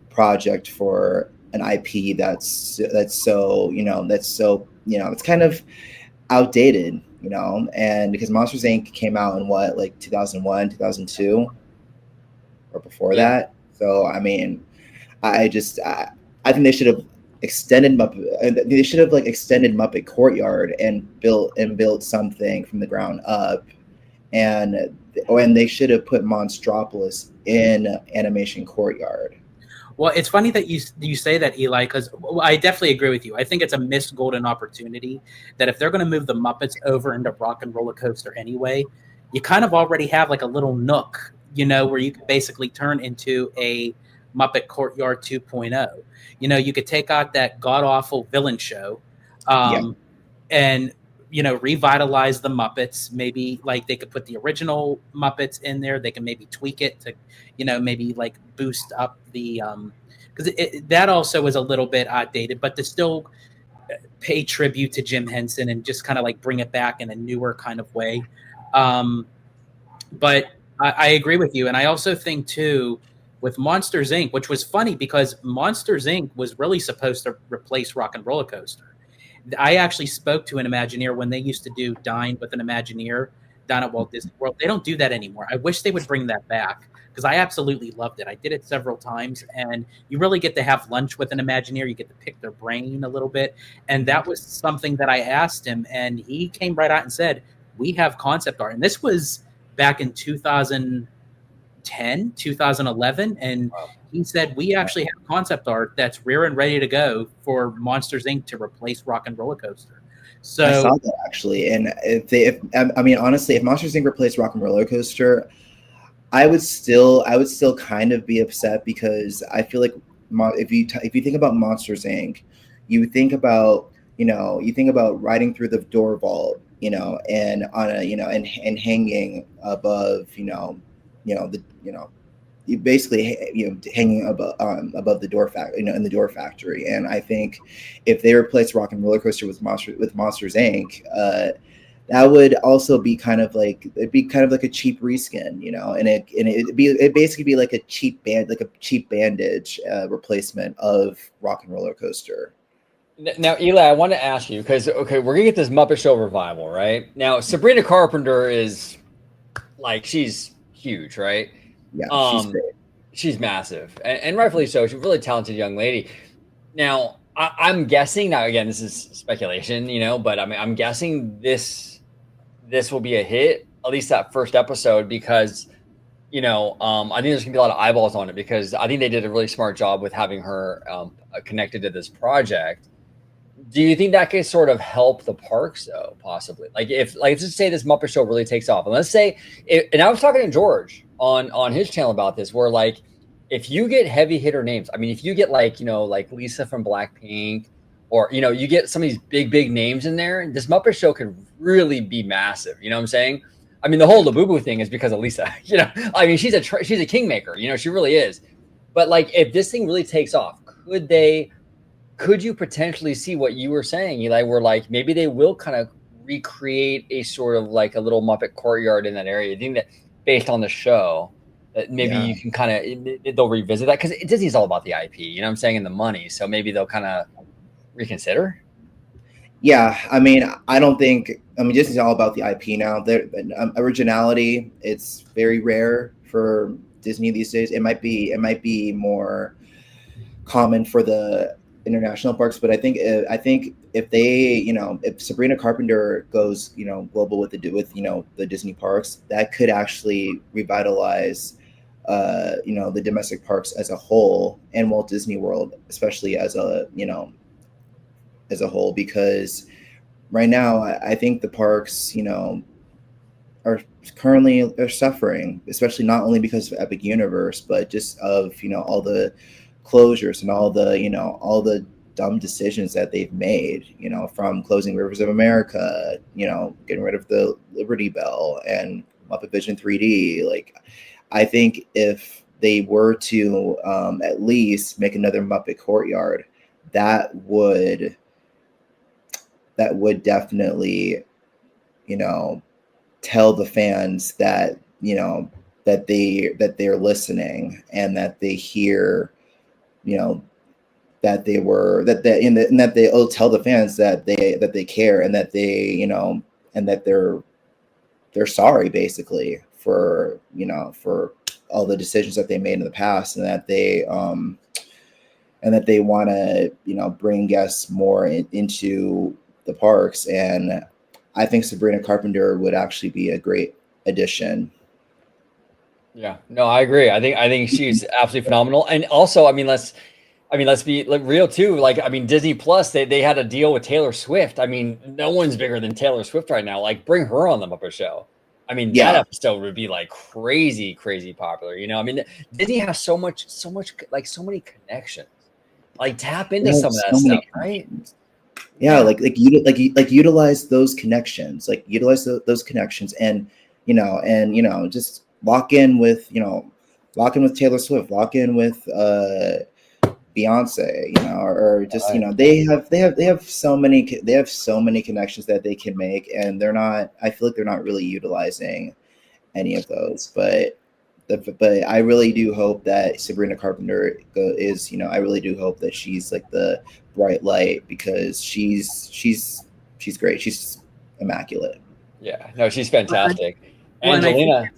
project for an IP that's so it's kind of outdated, and because Monsters Inc. came out in 2001, 2002, or before that. So I mean, I think they should have extended Muppet. They should have extended Muppet Courtyard and built something from the ground up, and they should have put Monstropolis in Animation Courtyard. Well, it's funny that you say that, Eli, because I definitely agree with you. I think it's a missed golden opportunity that if they're going to move the Muppets over into Rock and Roller Coaster anyway, you kind of already have like a little nook, where you could basically turn into a Muppet Courtyard 2.0. You could take out that god-awful villain show and, revitalize the Muppets. Maybe they could put the original Muppets in there. They can maybe tweak it to, maybe boost up the because that also is a little bit outdated, but to still pay tribute to Jim Henson and just kind of bring it back in a newer kind of way. But I agree with you. And I also think too, with Monsters Inc., which was funny because Monsters Inc. was really supposed to replace Rock and Roller Coaster. I actually spoke to an Imagineer when they used to do Dine with an Imagineer down at Walt Disney World. They don't do that anymore. I wish they would bring that back because I absolutely loved it. I did it several times, and you really get to have lunch with an Imagineer. You get to pick their brain a little bit, and that was something that I asked him, and he came right out and said, we have concept art. And this was back in 2010, 2011. And he said, we actually have concept art that's rare and ready to go for Monsters, Inc. to replace Rock and Roller Coaster. So I saw that actually. And I mean, honestly, if Monsters Inc. replaced Rock and Roller Coaster, I would still kind of be upset, because I feel like if you think about Monsters Inc., you think about riding through the door vault, and on a and hanging above you basically hanging above the door in the door factory. And I think if they replaced Rock and Roller Coaster with Monsters Inc., that would also be kind of like a cheap reskin, and it'd basically be like a cheap bandage replacement of Rock and Roller Coaster. Now, Eli, I want to ask you, because we're gonna get this Muppet Show revival, right? Now, Sabrina Carpenter is like, she's huge, right? Yeah, she's great. She's massive, and rightfully so. She's a really talented young lady. Now, I'm guessing, now again, this is speculation, but I'm guessing this will be a hit, at least that first episode, because I think there's gonna be a lot of eyeballs on it, because I think they did a really smart job with having her connected to this project. Do you think that could sort of help the parks, though, possibly? Let's just say this Muppet Show really takes off, and let's say, and I was talking to George on his channel about this, where if you get heavy hitter names, I mean, if you get like Lisa from Blackpink, or you get some of these big names in there, this Muppet Show could really be massive. You know what I'm saying? I mean, the whole Labubu thing is because of Lisa. I mean, she's a kingmaker. She really is. But if this thing really takes off, could you potentially see what you were saying, Eli, where maybe they will kind of recreate a sort of like a little Muppet courtyard in that area? I think that based on the show, that maybe you can kind of, they'll revisit that, because Disney's all about the IP, you know what I'm saying, and the money. So maybe they'll kind of reconsider. Yeah, I mean, Disney's all about the IP now. Originality, it's very rare for Disney these days. It might be more common for the international parks, but I think if they, if Sabrina Carpenter goes, global with the Disney parks, that could actually revitalize, the domestic parks as a whole, and Walt Disney World, especially as a whole, because right now I think the parks, are suffering, especially not only because of Epic Universe, but just of, all the closures and all the dumb decisions that they've made, from closing Rivers of America, getting rid of the Liberty Bell and Muppet Vision 3D. I think if they were to at least make another Muppet Courtyard, that would definitely, tell the fans that, that they're listening, and that they hear, that they'll tell the fans that they care, and that they, and that they're sorry, basically, for all the decisions that they made in the past, and that they want to, bring guests more into the parks. And I think Sabrina Carpenter would actually be a great addition. Yeah, no, I agree. I think she's absolutely phenomenal. And also, let's be real too. Disney Plus, they had a deal with Taylor Swift. No one's bigger than Taylor Swift right now. Bring her on the Muppet Show. That episode would be crazy popular. Disney has so many connections. Tap into some of that stuff, right? Yeah, utilize those connections. Utilize those connections, and just lock in with Taylor Swift, lock in with Beyonce, or just they have so many connections that they can make, and I feel like they're not really utilizing any of those. But I really do hope that Sabrina Carpenter is, I really do hope that she's the bright light, because she's great. She's immaculate. Yeah, no, she's fantastic. Well, Angelina.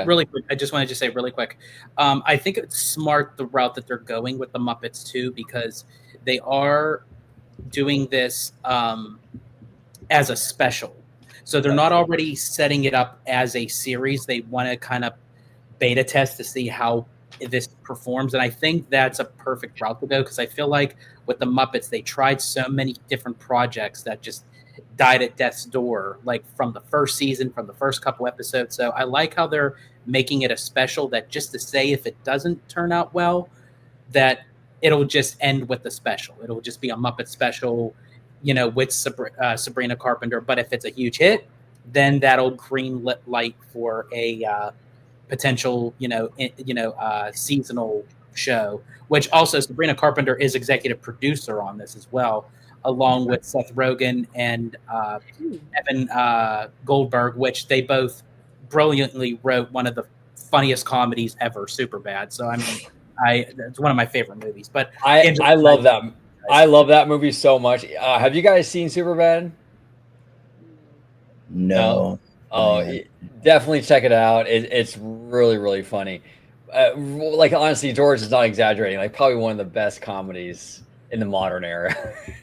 Really quick, I just wanted to say really quick. I think it's smart the route that they're going with the Muppets too, because they are doing this as a special. So they're not already setting it up as a series. They want to kind of beta test to see how this performs. And I think that's a perfect route to go, because I feel like with the Muppets, they tried so many different projects that just died at death's door, like from the first season, from the first couple episodes. So I like how they're making it a special, that just to say if it doesn't turn out well, that it'll just end with the special. It'll just be a Muppet special, you know, with Sabrina Carpenter. But if it's a huge hit, then that'll green light for a potential, seasonal show. Which also Sabrina Carpenter is executive producer on this as well, along with Seth Rogen and Evan Goldberg, which they both brilliantly wrote one of the funniest comedies ever, Superbad. So I mean, it's one of my favorite movies. But I love that. I love that movie so much. Have you guys seen Superbad? No. Definitely check it out. It's really, really funny. Like, honestly, George is not exaggerating. Like, probably one of the best comedies in the modern era.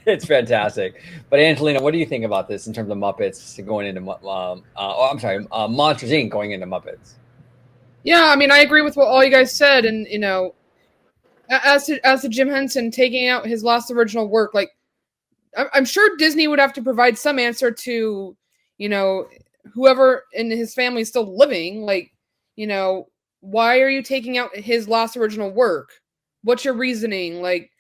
It's fantastic. But Angelina, what do you think about this in terms of Muppets going into Monsters Inc. going into Muppets? Yeah, I mean, I agree with what all you guys said, and as to Jim Henson taking out his last original work, like I'm sure Disney would have to provide some answer to, whoever in his family is still living. Like, why are you taking out his last original work? What's your reasoning? Like,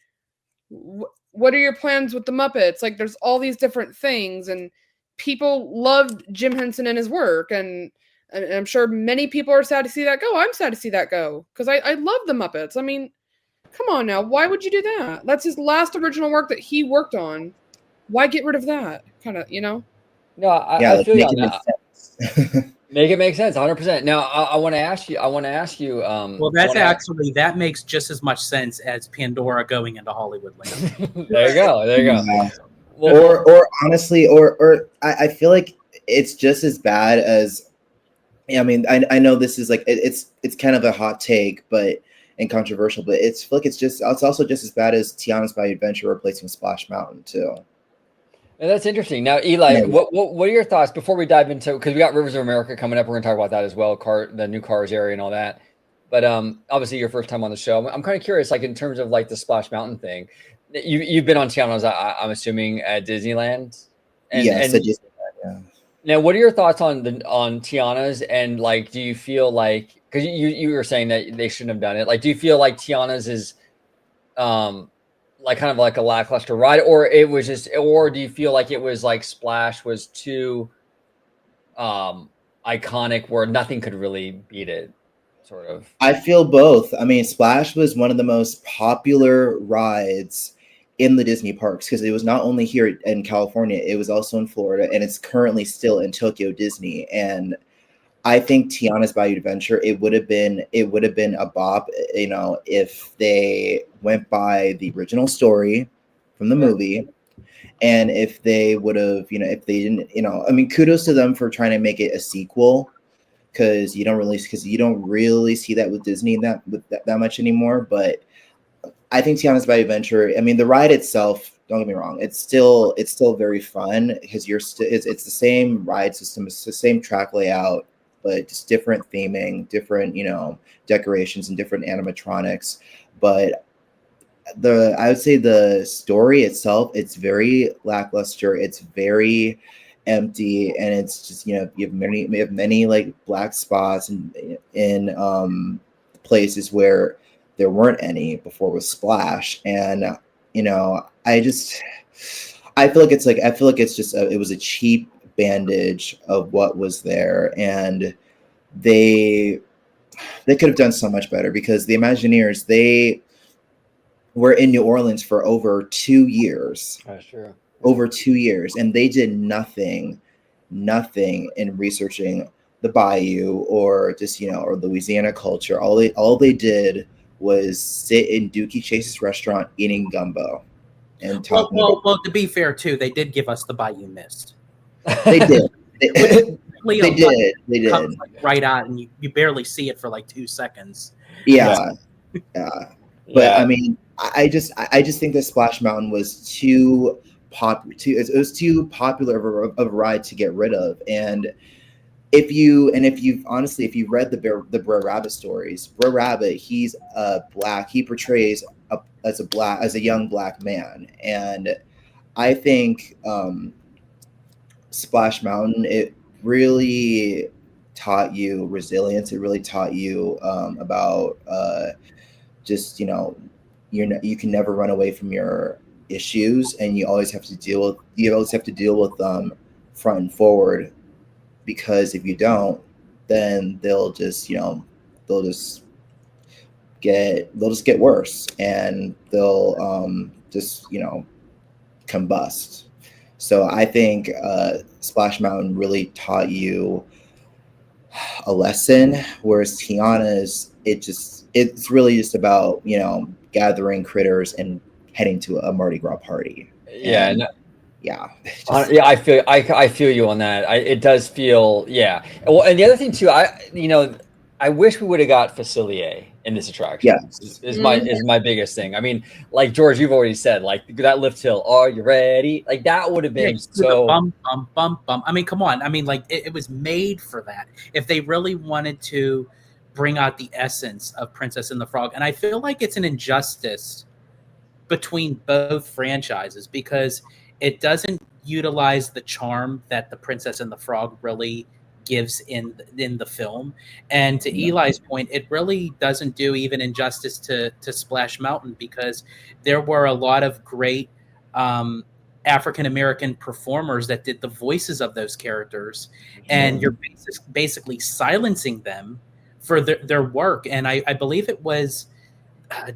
what are your plans with the Muppets? Like, there's all these different things, and people loved Jim Henson and his work, and I'm sure many people are sad to see that go. I'm sad to see that go, because I love the Muppets. I mean, come on now. Why would you do that? That's his last original work that he worked on. Why get rid of that? Kind of, No, I feel you on that. Make it make sense, 100%. Now, I want to ask you. Well, that makes just as much sense as Pandora going into Hollywood land. There you go. Yeah. Well, or honestly, or I feel like it's just as bad as. I mean, I know this is like it's kind of a hot take, and controversial, but it's also just as bad as Tiana's Bayou Adventure replacing Splash Mountain too. And that's interesting. Now, Eli, what are your thoughts before we dive into, because we got Rivers of America coming up? We're going to talk about that as well, the new Cars area and all that. But obviously, your first time on the show. I'm kind of curious, like in terms of like the Splash Mountain thing. You've been on Tiana's, I'm assuming, at Disneyland. Yes, at Disneyland. Yeah. Now, what are your thoughts on Tiana's, and like, do you feel like, because you were saying that they shouldn't have done it, like, do you feel like Tiana's is like kind of like a lackluster ride, or do you feel like it was like Splash was too iconic where nothing could really beat it, sort of? I feel both. I mean, Splash was one of the most popular rides in the Disney parks, because it was not only here in California, it was also in Florida, and it's currently still in Tokyo Disney. And I think Tiana's Bayou Adventure, it would have been a bop, if they went by the original story from the movie, and if they would have, if they didn't, I mean, kudos to them for trying to make it a sequel, because you don't really see that with Disney that much anymore. But I think Tiana's Bayou Adventure, I mean, the ride itself, don't get me wrong, it's still very fun, because it's the same ride system, it's the same track layout, but just different theming, different, decorations and different animatronics. But I would say the story itself, it's very lackluster. It's very empty, and it's just, you have many like black spots in places where there weren't any before with Splash. And I feel like it was a cheap bandage of what was there, and they could have done so much better, because the Imagineers, they were in New Orleans for over 2 years. Sure. Over 2 years, and they did nothing in researching the Bayou or just or Louisiana culture. All they did was sit in Dookie Chase's restaurant eating gumbo and talking. Well, to be fair too, they did give us the Bayou Mist. They did. They did. Like right out, and you barely see it for like 2 seconds. Yeah. But I mean, I just think that Splash Mountain was too it was too popular of a ride to get rid of. And if you've read the Brer Rabbit stories, Brer Rabbit, he's black. He portrays as a young black man, and I think Splash Mountain, it really taught you resilience. It really taught you about just you can never run away from your issues, and you always have to deal with them front and forward, because if you don't, then they'll just get worse, and they'll combust. So I think Splash Mountain really taught you a lesson, whereas Tiana's, it's really just about gathering critters and heading to a Mardi Gras party. Yeah. And, no, yeah. yeah, I feel you on that. It does feel, yeah. Well, and the other thing too, I wish we would have got Facilier in this attraction. Yes. Is my biggest thing. I mean, like George, you've already said, like that lift hill. Are you ready? Like that would have been so. Bum, bum, bum, bum. I mean, come on. I mean, like it was made for that. If they really wanted to bring out the essence of Princess and the Frog, and I feel like it's an injustice between both franchises, because it doesn't utilize the charm that the Princess and the Frog really gives in the film. And to Eli's point, it really doesn't do even injustice to Splash Mountain, because there were a lot of great African American performers that did the voices of those characters, and you're basically silencing them for their work. And I believe it was,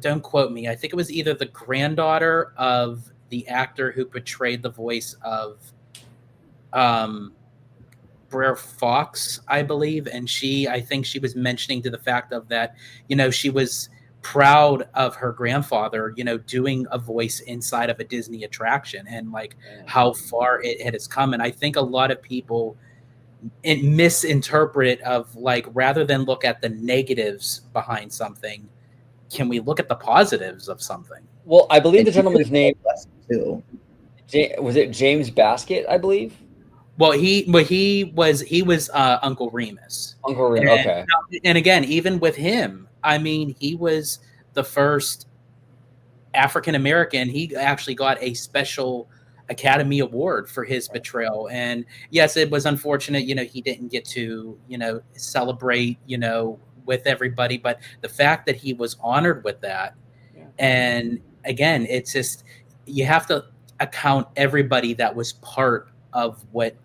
don't quote me, I think it was either the granddaughter of the actor who portrayed the voice of Brer Fox, I believe, and I think she was mentioning to the fact of that, she was proud of her grandfather, doing a voice inside of a Disney attraction, and like how far it has come. And I think a lot of people misinterpret it of like, rather than look at the negatives behind something, can we look at the positives of something? Well, I believe the gentleman's name was it James Baskett, I believe. Well, he was Uncle Remus. Uncle Remus, okay. And again, even with him, I mean, he was the first African American. He actually got a special Academy Award for his portrayal. And yes, it was unfortunate, he didn't get to, celebrate, with everybody. But the fact that he was honored with that, and again, it's just, you have to account everybody that was part of what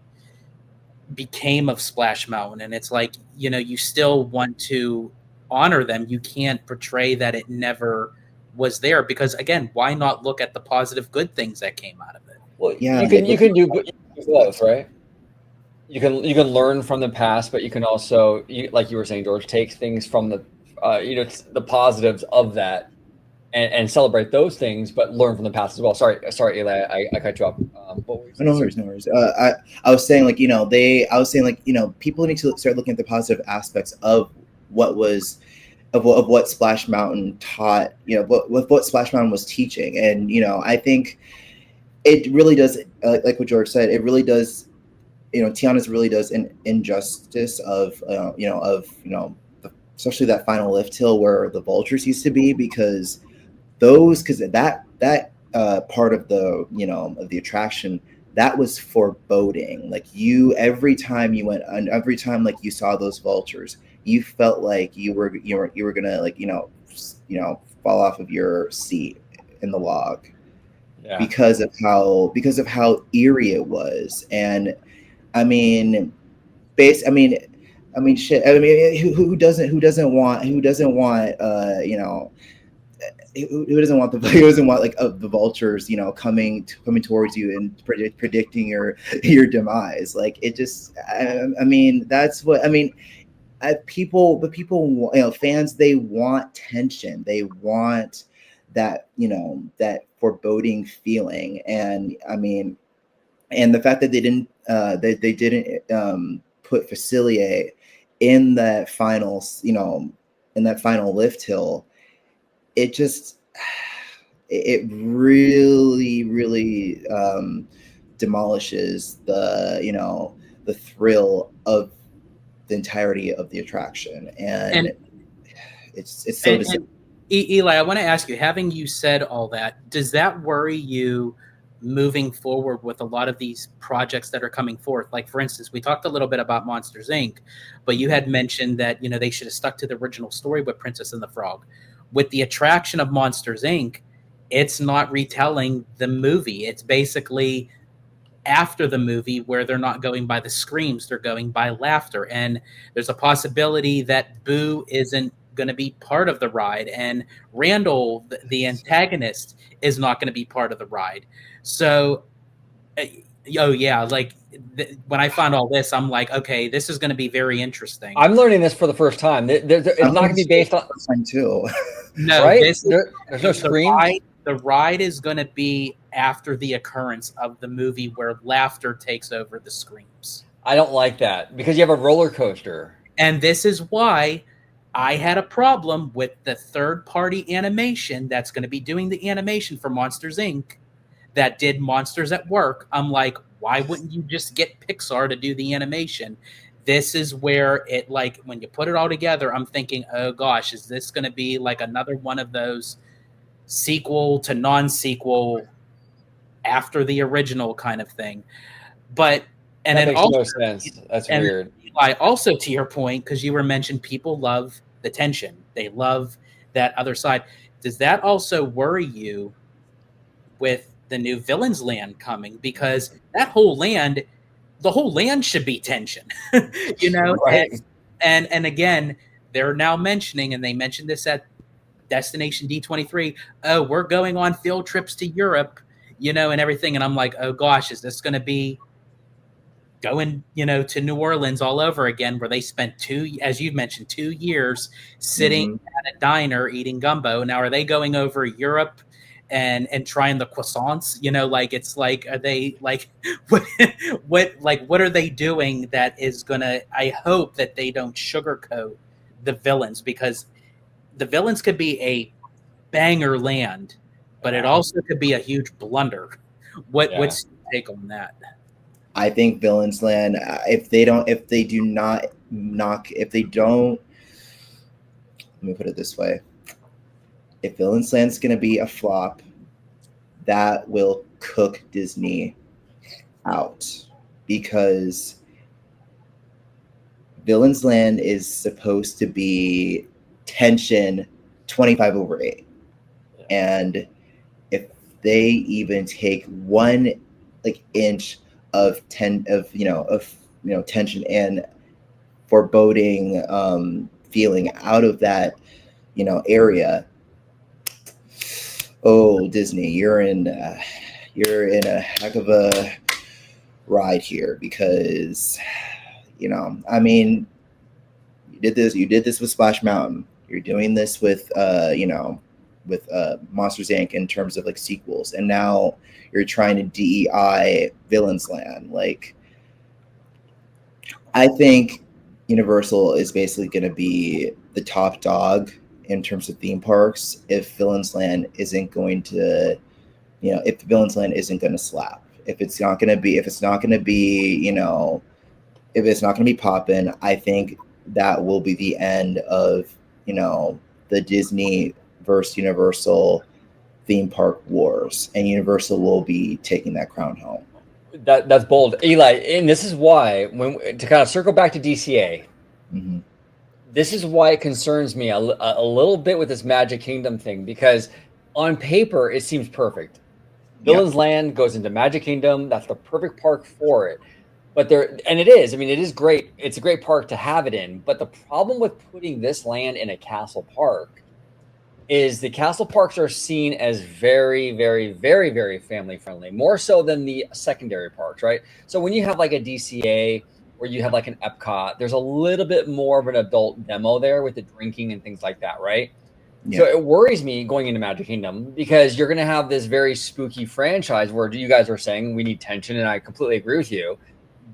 became of Splash Mountain. And it's like, you still want to honor them. You can't portray that it never was there, because again, why not look at the positive good things that came out of it? Well, yeah, you can do both, right? You can learn from the past, but you can also, like you were saying, George, take things from the the positives of that, and celebrate those things, but learn from the past as well. Sorry, Eli, I cut you off. No worries. I was saying, like, people need to start looking at the positive aspects of what Splash Mountain taught, what Splash Mountain was teaching. And, I think it really does, like what George said, it really does, Tiana's really does an injustice of, especially that final lift hill where the vultures used to be, because that part of the, of the attraction, that was foreboding. Like, every time you went, and every time like you saw those vultures, you felt like you were gonna, like, fall off of your seat in the log, because of how eerie it was. And I mean, shit. I mean, who doesn't want the vultures, coming towards you and predicting your demise? Like, it just, I mean, that's what, I mean, people, fans, they want tension. They want that, that foreboding feeling. And I mean, and the fact that they didn't put Facilier in that final, lift hill, it just, it really, really demolishes the, you know, the thrill of the entirety of the attraction, and it's so Eli, I want to ask you, having you said all that, does that worry you moving forward with a lot of these projects that are coming forth? Like, for instance, we talked a little bit about Monsters Inc., but you had mentioned that, you know, they should have stuck to the original story with Princess and the Frog. With the attraction of Monsters Inc., it's not retelling the movie. It's basically after the movie, where they're not going by the screams, they're going by laughter. And there's a possibility that Boo isn't going to be part of the ride, and Randall, the antagonist, is not going to be part of the ride. So oh yeah, like when I found all this, I'm like, okay, this is going to be very interesting. I'm learning this for the first time. It's not going to be based on too. No, right? There's no scream. The ride is going to be after the occurrence of the movie, where laughter takes over the screams. I don't like that, because you have a roller coaster. And this is why I had a problem with the third-party animation that's going to be doing the animation for Monsters Inc. that did Monsters at Work. I'm like, why wouldn't you just get Pixar to do the animation? This is where it, like, when you put it all together, I'm thinking, oh gosh, is this going to be like another one of those sequel to non-sequel after the original kind of thing? But and that then makes also, no sense. That's weird. I also, to your point, because you were mentioned, people love the tension. They love that other side. Does that also worry you with the new Villains Land coming? Because that whole land, the whole land should be tension, you know? Right. And again, they're now mentioning, and they mentioned this at Destination D23, oh, we're going on field trips to Europe, you know, and everything. And I'm like, oh gosh, is this going to be going, you know, to New Orleans all over again, where they spent as you mentioned, 2 years sitting at a diner eating gumbo? Now, are they going over Europe and trying the croissants? You know, like, it's like, are they like, what are they doing that is gonna? I hope that they don't sugarcoat the villains, because the villains could be a banger land, but it also could be a huge blunder. What's your take on that? I think Villains Land, if they don't, let me put it this way. If Villains Land's going to be a flop, that will cook Disney out, because Villains Land is supposed to be tension 25/8. Yeah. And if they even take one inch of tension and foreboding feeling out of that area, oh, Disney, you're in a heck of a ride here, because I mean, you did this with Splash Mountain, you're doing this with Monsters Inc. in terms of sequels, and now you're trying to DEI Villains Land. I think Universal is basically going to be the top dog in terms of theme parks if Villains Land isn't going to, if Villains Land isn't going to slap. If it's not going to be popping, I think that will be the end of, the Disney versus Universal theme park wars, and Universal will be taking that crown home. That's bold, Eli, and this is why, to kind of circle back to DCA, this is why it concerns me a little bit with this Magic Kingdom thing, because on paper it seems perfect. Villains Land goes into Magic Kingdom. That's the perfect park for it. But it is. I mean, it is great. It's a great park to have it in. But the problem with putting this land in a castle park is the castle parks are seen as very, very, very, very family friendly, more so than the secondary parks, right? So when you have a DCA, where you have an Epcot, there's a little bit more of an adult demo there with the drinking and things like that, right? Yeah. So it worries me going into Magic Kingdom, because you're going to have this very spooky franchise where you guys are saying we need tension, and I completely agree with you,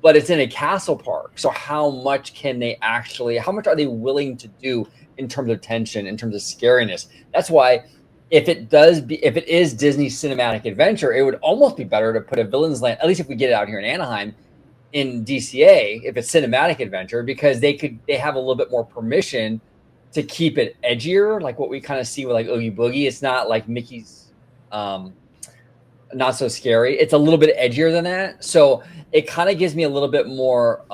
but it's in a castle park. So how much are they willing to do in terms of tension, in terms of scariness? That's why if it is Disney Cinematic Adventure, it would almost be better to put a Villains Land, at least if we get it out here in Anaheim, in DCA, if it's Cinematic Adventure, because they have a little bit more permission to keep it edgier, like what we kind of see with like Oogie Boogie. It's not like Mickey's Not So Scary. It's a little bit edgier than that. So it kind of gives me a little bit more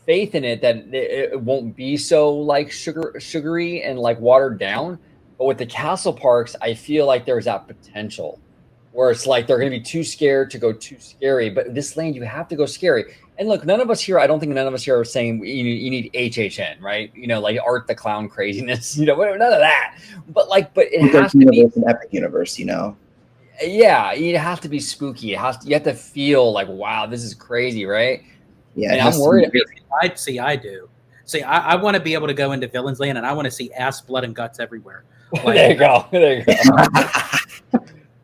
faith in it that it won't be so like sugary and like watered down. But with the castle parks, I feel like there's that potential where it's like they're going to be too scared to go too scary. But this land, you have to go scary. And look, none of us here, I don't think none of us here are saying you need HHN, right? You know, like Art the Clown craziness, you know, none of that. But it has to be an epic universe, you know. Yeah, you have to be spooky. You have to feel like, wow, this is crazy, right? Yeah, and I'm worried. I do. See, I want to be able to go into Villains Land, and I want to see ass, blood, and guts everywhere. Like, there you go.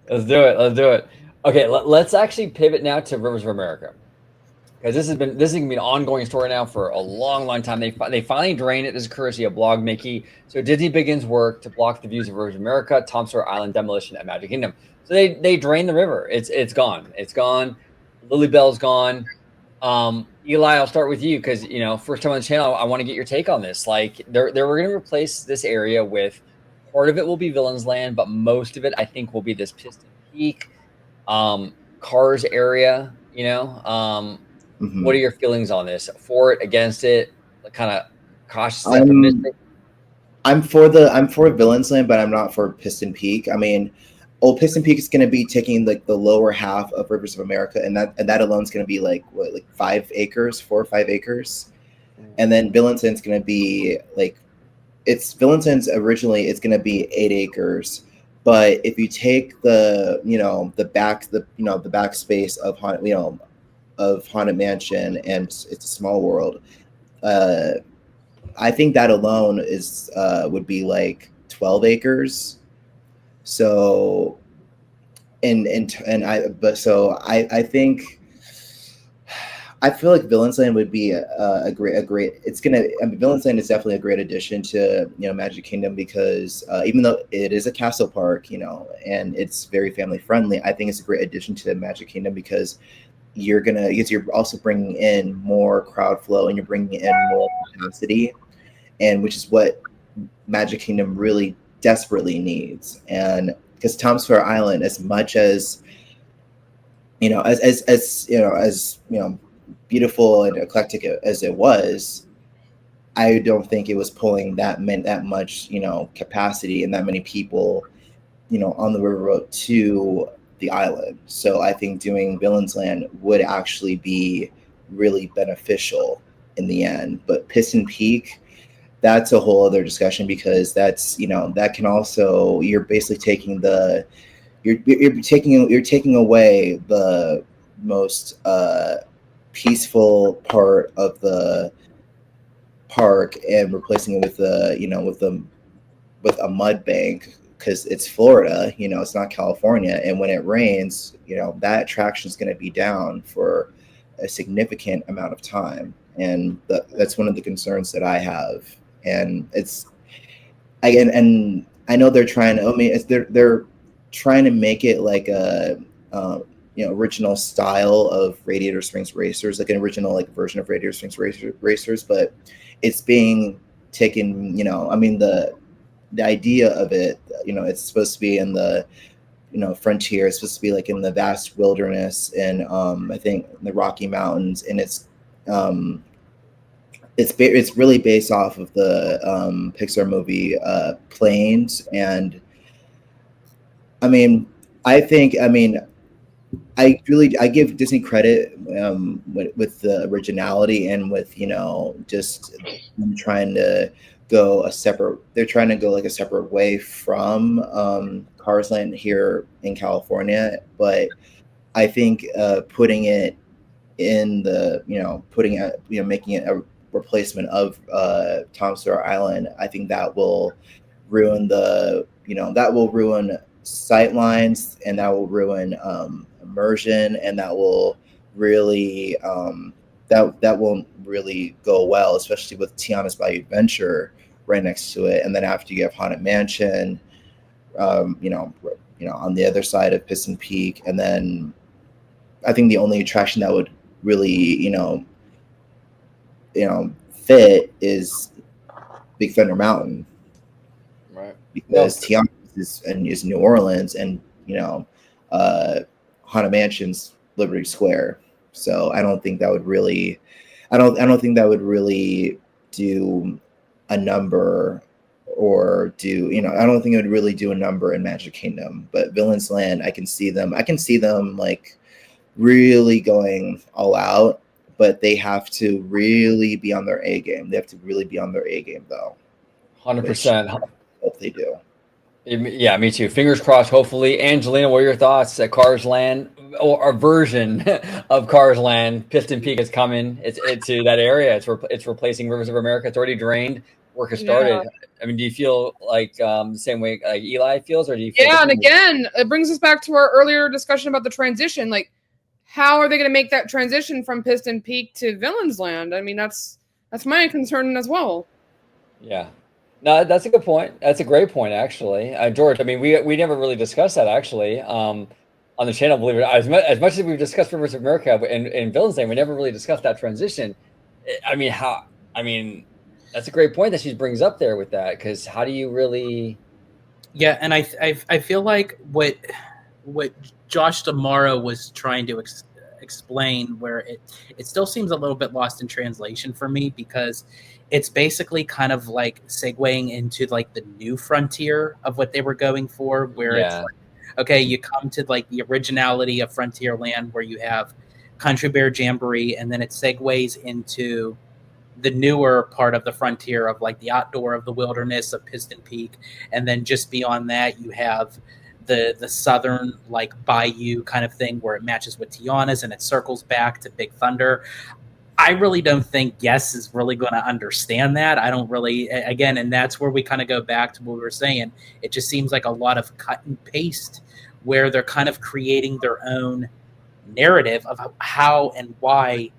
Let's do it. Okay, let's actually pivot now to Rivers of America, because this is gonna be an ongoing story now for a long time. They finally drained it. This is courtesy of Blog Mickey. So Disney begins work to block the views of Rivers of America, Tom Sawyer Island demolition at Magic Kingdom. So they drained the river. It's gone. It's gone. Lily Bell's gone. Eli, I'll start with you because, you know, first time on the channel, I want to get your take on this. Like, we're going to replace this area with, part of it will be Villains Land, but most of it, I think, will be this Piston Peak, Cars area. You know, what are your feelings on this? For it, against it, kind of cautiously optimistic? I'm for Villains Land, but I'm not for Piston Peak. I mean, Old Piston Peak is going to be taking like the lower half of Rivers of America, and that alone is going to be like 4 or 5 acres, and then Villains Land's going to be like, Villains Land's originally it's going to be 8 acres, but if you take the back space of Haunted Mansion and It's a Small World, I think that alone is would be like 12 acres. So, I think, I feel like Villains Land would be a great. Villains Land is definitely a great addition to Magic Kingdom, because even though it is a castle park, and it's very family friendly, I think it's a great addition to Magic Kingdom because you're also bringing in more crowd flow and you're bringing in more capacity, and which is what Magic Kingdom really desperately needs. And because Tom Sawyer Island, as much as as beautiful and eclectic as it was, I don't think it was pulling that much capacity and that many people on the river road to the island. So I think doing Villains Land would actually be really beneficial in the end. But Piston Peak, that's a whole other discussion, because that's that can also, you're basically taking you're taking away the most peaceful part of the park and replacing it with a mud bank, because it's Florida, it's not California, and when it rains, that attraction is going to be down for a significant amount of time, and that's one of the concerns that I have. And and I know they're trying to. They're trying to make it like a original style of Radiator Springs Racers, like an original version of Radiator Springs Racers, but it's being taken. The idea of it, it's supposed to be in the frontier. It's supposed to be like in the vast wilderness, and I think the Rocky Mountains, and it's really based off of the Pixar movie Planes. And I give Disney credit with the originality and with just trying to go a separate way from Cars Land here in California. But I think putting it in making it a replacement of Tom Sawyer Island, I think that will ruin sightlines, and that will ruin immersion, and that will really that won't really go well, especially with Tiana's Bayou Adventure right next to it. And then after you have Haunted Mansion, on the other side of Piston Peak. And then I think the only attraction that would really, fit is Big Thunder Mountain. Right. Because Tiana is New Orleans, and Haunted Mansion's Liberty Square. So I don't think that would really, I don't think that would really do a number, or do I don't think it would really do a number in Magic Kingdom. But Villains Land, I can see them like really going all out, but they have to really be on their A game. They have to really be on their A game, though. 100%. Hope they do. Yeah, me too. Fingers crossed. Hopefully, Angelina, what are your thoughts? At Cars Land, or a version of Cars Land, Piston Peak is coming. It's to that area. It's replacing Rivers of America. It's already drained. Work has started. Yeah. I mean, do you feel like the same way like Eli feels, or do you feel? Yeah, and again, it brings us back to our earlier discussion about the transition. Like, how are they going to make that transition from Piston Peak to Villains Land? I mean, that's my concern as well. Yeah. No, that's a good point. That's a great point, actually. George, I mean, we never really discussed that, actually, on the channel, believe it or not. As much as we've discussed Rivers of America and Villains Land, we never really discussed that transition. I mean, that's a great point that she brings up there with that, because how do you really... Yeah, and I feel like what Josh D'Amaro was trying to explain, where it still seems a little bit lost in translation for me, because it's basically kind of like segueing into like the new frontier of what they were going for, where it's like, okay, you come to like the originality of Frontierland, where you have Country Bear Jamboree, and then it segues into the newer part of the frontier of like the outdoor of the wilderness of Piston Peak, and then just beyond that you have the southern like bayou kind of thing, where it matches with Tiana's and it circles back to Big Thunder. I really don't think Yes is really going to understand that. I don't really, again, and that's where we kind of go back to what we were saying. It just seems like a lot of cut and paste, where they're kind of creating their own narrative of how and why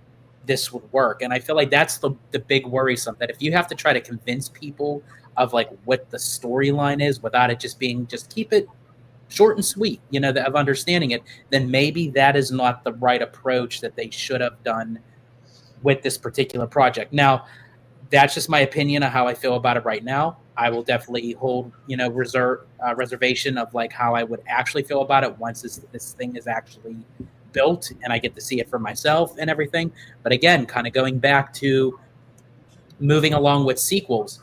this would work. And I feel like that's the big worrisome, that if you have to try to convince people of like what the storyline is without it just being, just keep it short and sweet, of understanding it, then maybe that is not the right approach that they should have done with this particular project. Now, that's just my opinion of how I feel about it right now. I will definitely hold, reservation of like how I would actually feel about it once this thing is actually built and I get to see it for myself and everything. But again, kind of going back to moving along with sequels,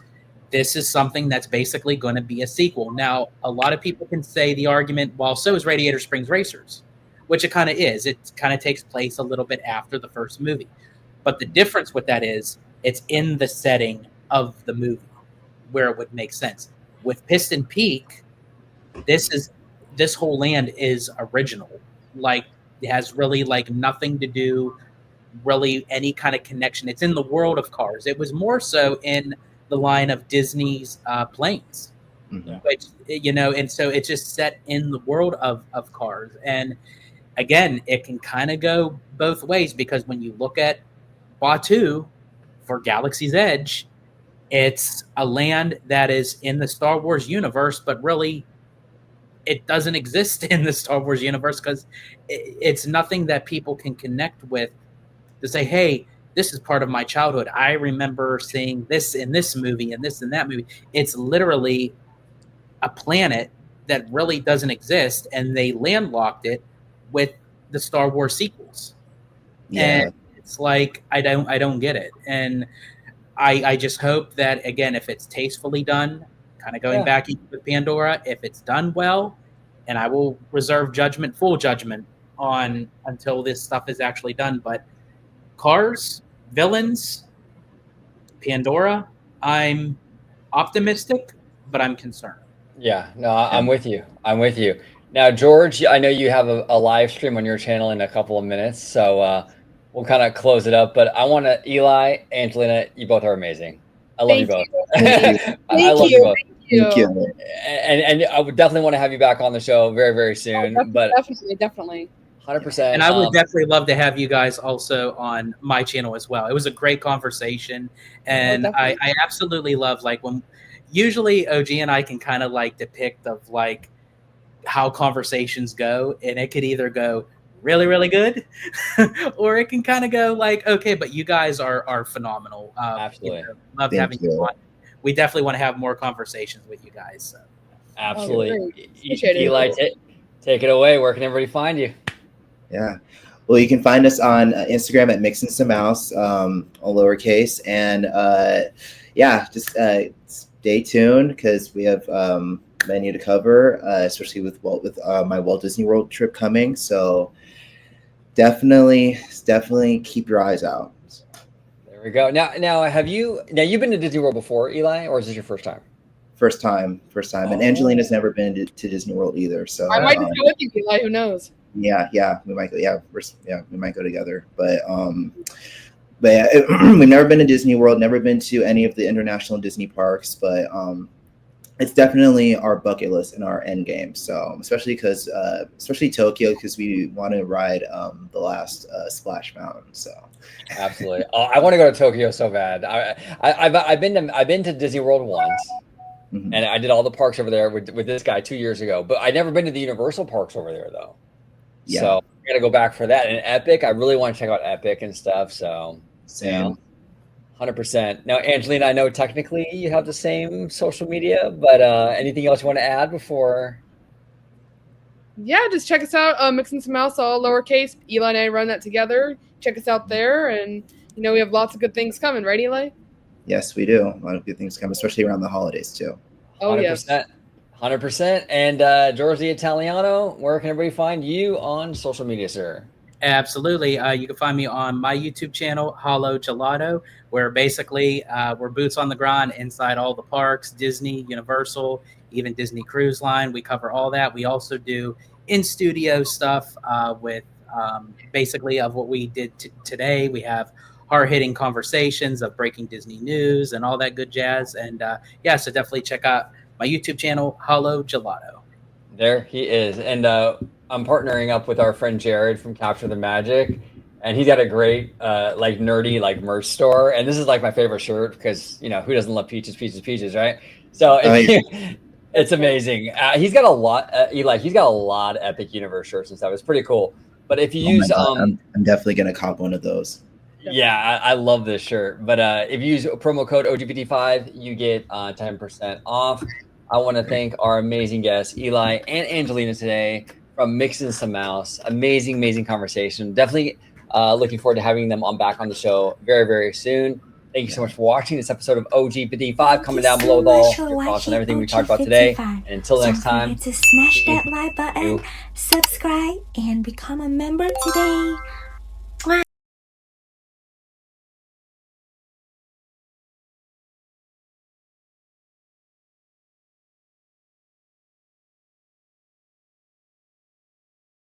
this is something that's basically going to be a sequel. Now, a lot of people can say the argument, well, so is Radiator Springs Racers, which it kind of is. It kind of takes place a little bit after the first movie. But the difference with that is it's in the setting of the movie where it would make sense. With Piston Peak, this whole land is original. Like, it has really like nothing to do, really any kind of connection. It's in the world of Cars. It was more so in the line of Disney's Planes, which, and so it's just set in the world of Cars. And again, it can kind of go both ways, because when you look at Batuu for Galaxy's Edge, it's a land that is in the Star Wars universe, but really it doesn't exist in the Star Wars universe, because it's nothing that people can connect with to say, hey, this is part of my childhood. I remember seeing this in this movie and this in that movie. It's literally a planet that really doesn't exist, and they landlocked it with the Star Wars sequels. Yeah. And it's like, I don't get it. And I just hope that, again, if it's tastefully done, kind of going back with Pandora, if it's done well, and I will reserve full judgment on until this stuff is actually done. But Cars, Villains, Pandora, I'm optimistic, but I'm concerned. Yeah, no, I'm with you. Now, George, I know you have a live stream on your channel in a couple of minutes, so we'll kind of close it up. But I want to, Eli, Angelina, you both are amazing. I love you both. I love you both. Thank you. And I would definitely want to have you back on the show very, very soon. Definitely. 100%. And I would definitely love to have you guys also on my channel as well. It was a great conversation, and I absolutely love like when usually OG and I can kind of like depict of like how conversations go, and it could either go really really good or it can kind of go like okay, but you guys are phenomenal. Absolutely. Love having you on. We definitely want to have more conversations with you guys. So. Absolutely. Eli, take it away. Where can everybody find you? Yeah. Well, you can find us on Instagram at Mixinsomemouse, all lowercase. And yeah, just stay tuned because we have menu to cover, especially with my Walt Disney World trip coming. So definitely keep your eyes out. There we go. Now you've been to Disney World before, Eli, or is this your first time? First time. And Angelina's never been to Disney World either. So I might just go with you, Eli. Who knows? Yeah, we might go. Yeah, we might go together. But yeah, we've never been to Disney World, never been to any of the international Disney parks. But it's definitely our bucket list and our end game. So especially Tokyo, because we want to ride the last Splash Mountain. So absolutely, I want to go to Tokyo so bad. I've been to Disney World once. Mm-hmm. And I did all the parks over there with this guy 2 years ago, but I'd never been to the Universal parks over there though. Yeah. So I gotta go back for that. And Epic, I really want to check out Epic and stuff. So same. 100%. Now, Angelina, I know technically you have the same social media, but anything else you want to add before? Yeah, just check us out. Mixinsomemouse, all lowercase. Eli and I run that together. Check us out there, and we have lots of good things coming, right, Eli? Yes, we do. A lot of good things coming, especially around the holidays too. Oh, 100%. Yes. 100%. And George the Italiano, where can everybody find you on social media, sir? Absolutely. You can find me on my YouTube channel, Hollow Gelato, where basically we're boots on the ground inside all the parks, Disney, Universal, even Disney Cruise Line. We cover all that. We also do in-studio stuff with basically of what we did today. We have hard-hitting conversations of breaking Disney news and all that good jazz. And yeah, so definitely check out my YouTube channel, Hollow Gelato. There he is. And I'm partnering up with our friend Jared from Capture the Magic. And he's got a great, like nerdy, like merch store. And this is like my favorite shirt because, who doesn't love peaches, right? So it's amazing. He's got a lot, Eli, he's got a lot of Epic Universe shirts and stuff. It's pretty cool. But if you use, I'm definitely going to cop one of those. Yeah, I love this shirt. But if you use promo code OGPT5, you get 10% off. I want to thank our amazing guests, Eli and Angelina, today from Mixinsomemouse. Amazing conversation. Definitely looking forward to having them back on the show very, very soon. Thank you so much for watching this episode of OG55. Comment down below with all your thoughts on everything we talked about today. And until next time, don't forget to smash that like button, subscribe, and become a member today.